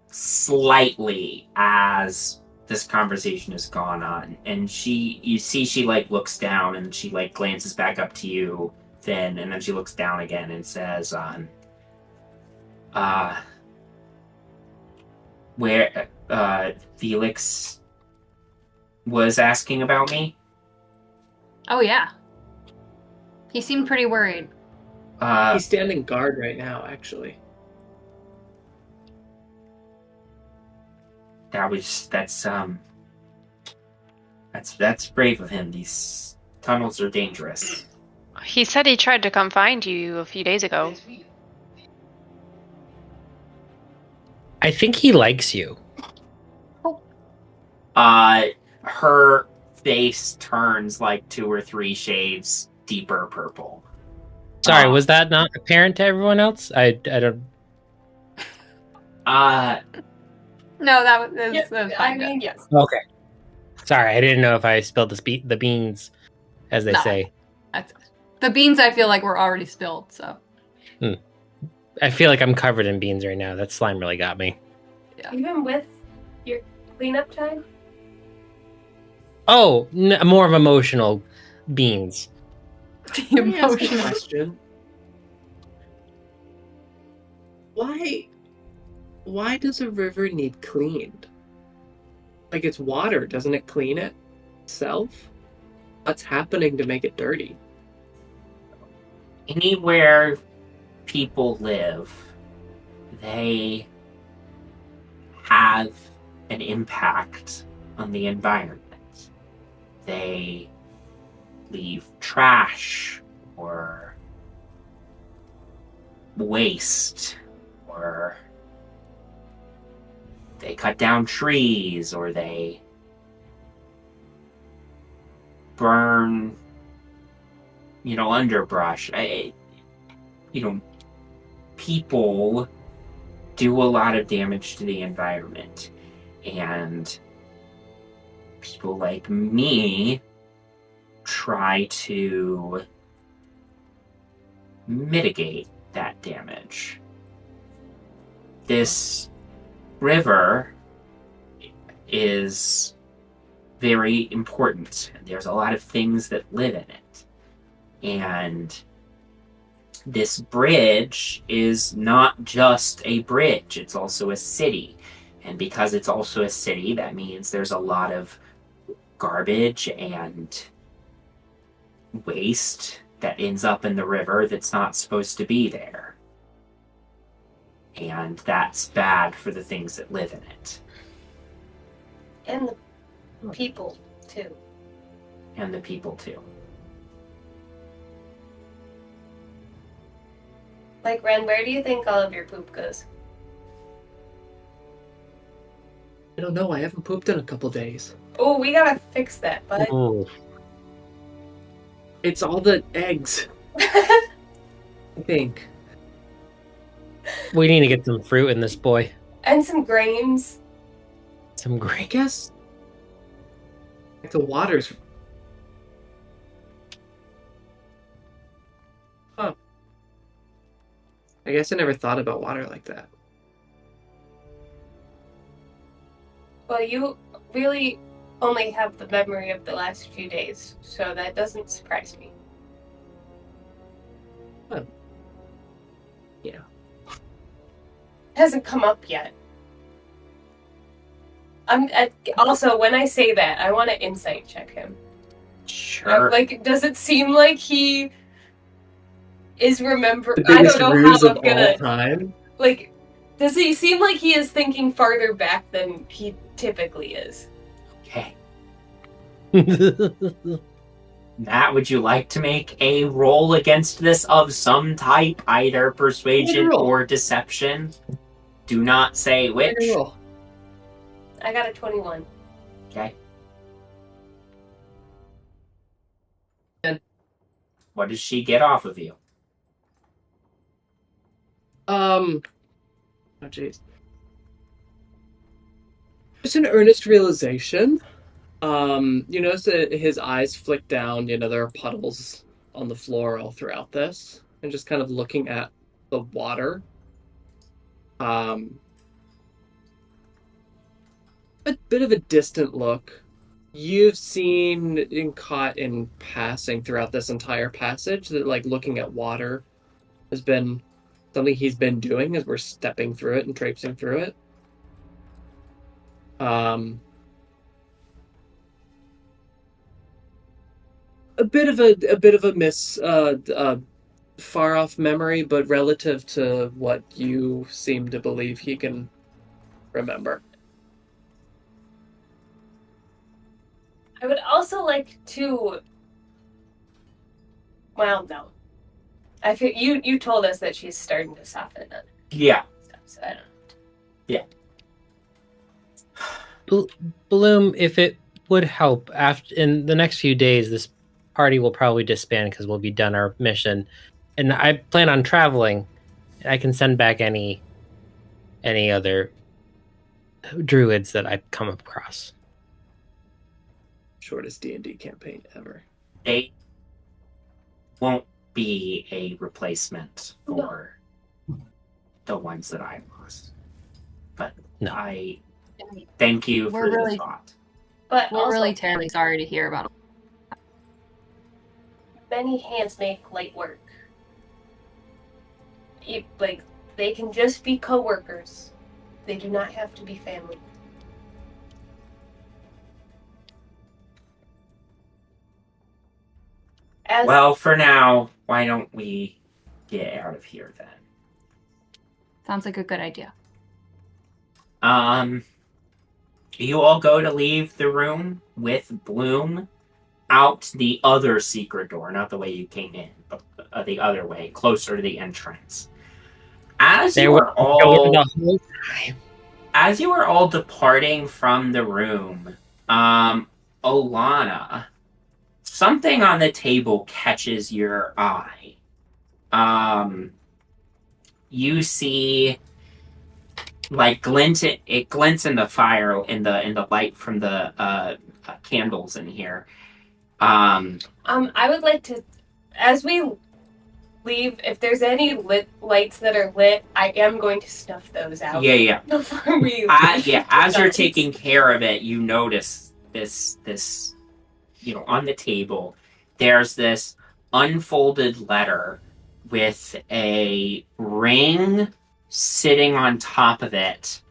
slightly as this conversation has gone on, and you see she like looks down and she like glances back up to you, Fyn, and then she looks down again and says, where Felix was asking about me? Oh yeah. He seemed pretty worried. He's standing guard right now, actually. That's brave of him. These tunnels are dangerous. He said he tried to come find you a few days ago. I think he likes you. Her face turns like 2 or 3 shades deeper purple. Sorry, was that not apparent to everyone else? I don't. No, that was Yeah, fine. I mean, yes. Okay. Sorry, I didn't know if I spilled the beans, as they No. say. The beans I feel like were already spilled, so. I feel like I'm covered in beans right now. That slime really got me. Even with your cleanup time? Oh, more of emotional beans. The Let me ask a emotional. question. Why does a river need cleaned? Like, it's water, doesn't it clean it itself? What's happening to make it dirty? Anywhere people live, they have an impact on the environment. They leave trash or waste, or they cut down trees, or they burn, underbrush. People do a lot of damage to the environment, and people like me try to mitigate that damage. This river is very important. There's a lot of things that live in it. And this bridge is not just a bridge, it's also a city. And because it's also a city, that means there's a lot of garbage and waste that ends up in the river that's not supposed to be there. And that's bad for the things that live in it. And the people, too. And the people, too. Like, Wren, where do you think all of your poop goes? I don't know, I haven't pooped in a couple days. Oh, we gotta fix that, bud. Ooh. It's all the eggs, I think. We need to get some fruit in this boy. And some grains. Some I grain. guess the water's... Huh. I guess I never thought about water like that. Well, you really only have the memory of the last few days, so that doesn't surprise me. Well, yeah. It hasn't come up yet. Also, when I say that, I want to insight check him. Sure. Like, does it seem like he is remember? The I biggest don't know ruse how of I'm gonna all time. like. Does he seem like he is thinking farther back than he typically is? Okay. Matt, would you like to make a roll against this of some type, either persuasion roll. or deception? Do not say which. Roll. I got a 21. Okay. 10. What does she get off of you? Oh jeez. Just an earnest realization. You notice that his eyes flick down, there are puddles on the floor all throughout this. And just kind of looking at the water. A bit of a distant look. You've seen and caught in passing throughout this entire passage that, like, looking at water has been something he's been doing as we're stepping through it and traipsing through it. A bit of a far off memory, but relative to what you seem to believe he can remember. I would also like to. Well, no. I feel you told us that she's starting to soften up. Yeah. Stuff, so I don't. Bloom, if it would help, after in the next few days, this party will probably disband because we'll be done our mission. and I plan on traveling. I can send back any other druids that I come across. Shortest D&D campaign ever. They won't be a replacement for the ones that I lost. But No. I thank you for We're the really- thought. But We're also, really terribly sorry to hear about it. many hands make light work. They can just be co-workers. They do not have to be family. Well, for now, why don't we get out of here then? Sounds like a good idea. You all go to leave the room with Bloom out the other secret door, not the way you came in, but the other way, closer to the entrance. As you are all departing from the room, Olana, something on the table catches your eye. You see, like, it glints in the fire, in the light from the candles in here. I would like to, as we leave, if there's any lit lights that are lit, I am going to snuff those out. Yeah. Before we As you're taking care of it, you notice this, on the table, there's this unfolded letter with a ring sitting on top of it,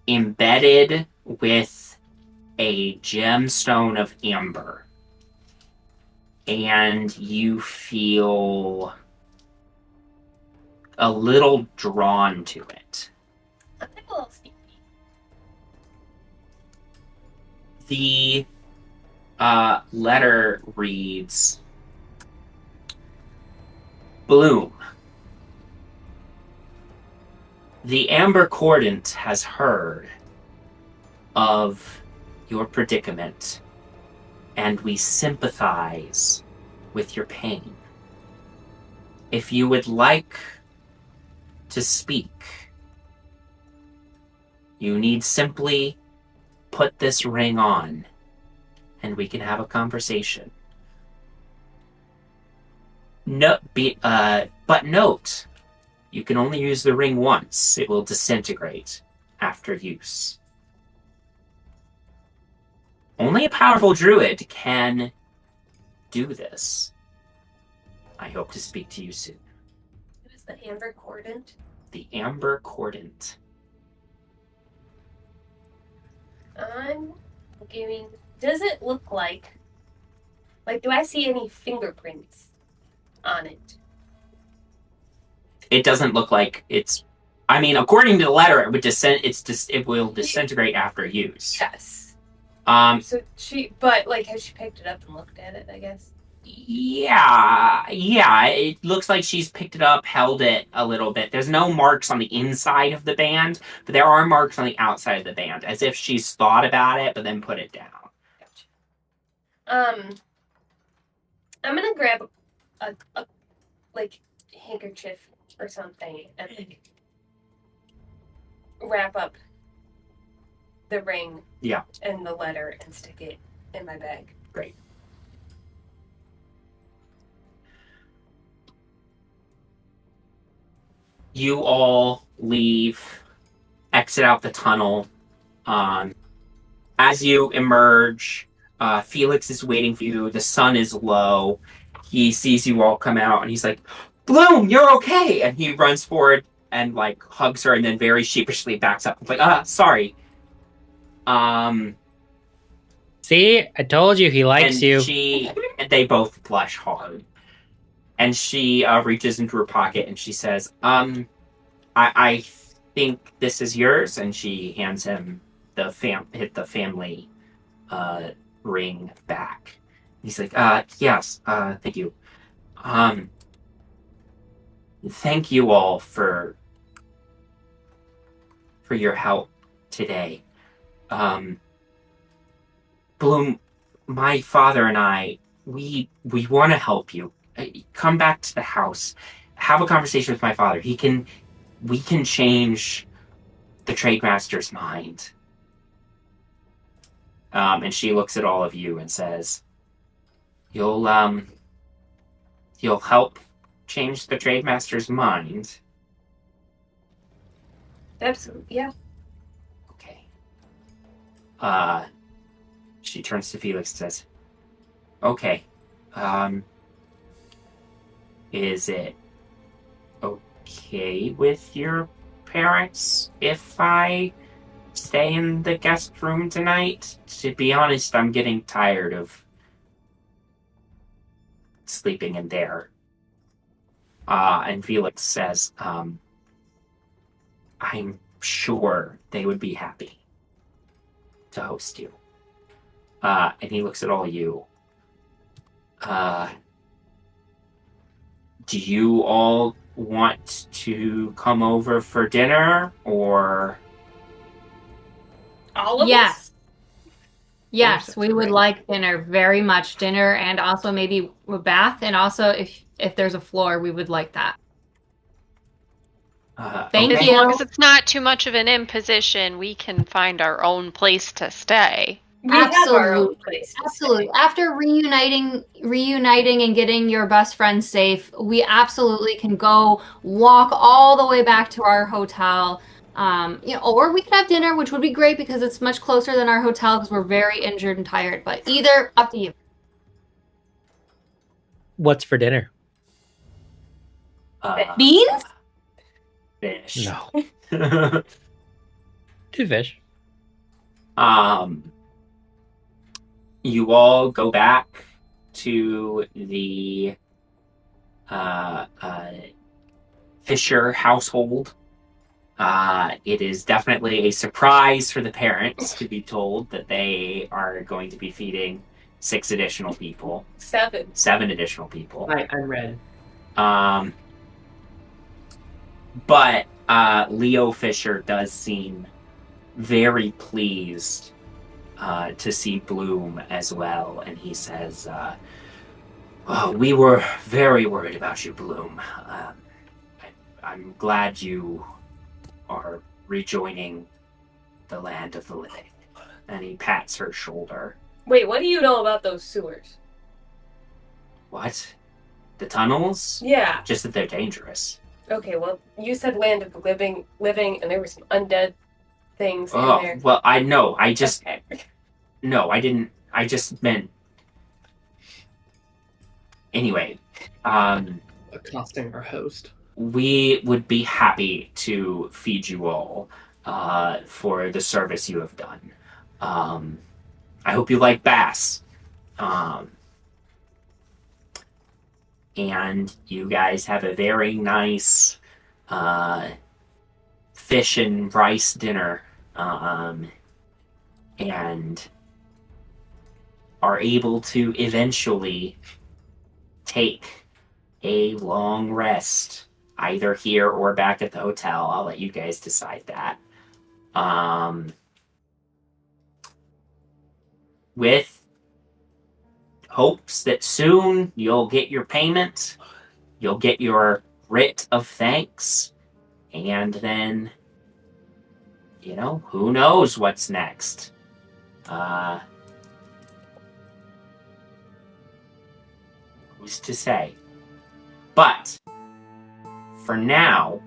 embedded with a gemstone of amber. And you feel a little drawn to it. I'm a little sneaky. The letter reads, Bloom. The Amber Cordant has heard of your predicament, and we sympathize with your pain. If you would like to speak, you need simply put this ring on, and we can have a conversation. But note, you can only use the ring once. It will disintegrate after use. Only a powerful druid can do this. I hope to speak to you soon. It was the Amber Cordant. The Amber Cordant. I'm giving. Does it look like? Do I see any fingerprints on it? It doesn't look like it's. I mean, according to the letter, it would it will disintegrate after use. Yes. So has she picked it up and looked at it? I guess. Yeah. It looks like she's picked it up, held it a little bit. There's no marks on the inside of the band, but there are marks on the outside of the band, as if she's thought about it, but then put it down. Gotcha. I'm gonna grab a handkerchief or something and wrap up the ring. Yeah. And the letter and stick it in my bag. Great. You all leave, exit out the tunnel. As you emerge, Felix is waiting for you. The sun is low. He sees you all come out, and he's like, Bloom, you're okay! And he runs forward and, hugs her, and then very sheepishly backs up. It's like, sorry. See? I told you he likes you. And they both blush hard. And she reaches into her pocket and she says, I think this is yours. And she hands him the family ring back. He's like, yes, thank you. Thank you all for your help today. Bloom, my father and I, we want to help you. come back to the house. Have a conversation with my father. We can change the trade master's mind. And she looks at all of you and says, You'll help change the trade master's mind. Absolutely, yeah. Okay. She turns to Felix and says, Okay. Is it okay with your parents if I stay in the guest room tonight? To be honest, I'm getting tired of sleeping in there. And Felix says, I'm sure they would be happy to host you. And he looks at all of you. Do you all want to come over for dinner, or... All of us? Yes. Yes, Sounds we would great. like dinner, very much dinner, and also maybe a bath, and also if there's a floor, we would like that. Thank As you. long as it's not too much of an imposition, we can find our own place to stay. We have our own Absolutely. place to Absolutely. stay. After reuniting and getting your best friend safe, we absolutely can go walk all the way back to our hotel. Or we could have dinner, which would be great because it's much closer than our hotel because we're very injured and tired. But either, up to you. What's for dinner? Beans? Fish. No. 2 fish. You all go back to the Fisher household. It is definitely a surprise for the parents to be told that they are going to be feeding 6 additional people. 7. 7 additional people. I'm Wren. But Leo Fischer does seem very pleased to see Bloom as well, and he says, we were very worried about you, Bloom. I'm glad you are rejoining the land of the living. And he pats her shoulder. Wait, what do you know about those sewers? What? The tunnels? Yeah. Just that they're dangerous. Okay, well, you said land of the living, and there were some undead things in Oh, there. well, I know. I just... Okay. No, I didn't. I just meant... Anyway, Accosting our host. we would be happy to feed you all for the service you have done. I hope you like bass. And you guys have a very nice fish and rice dinner. And are able to eventually take a long rest, either here or back at the hotel. I'll let you guys decide that. With hopes that soon you'll get your payment, you'll get your writ of thanks, and then, who knows what's next. Who's to say? But for now,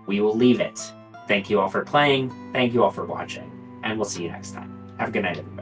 we will leave it. Thank you all for playing. Thank you all for watching. And we'll see you next time. Have a good night, everybody.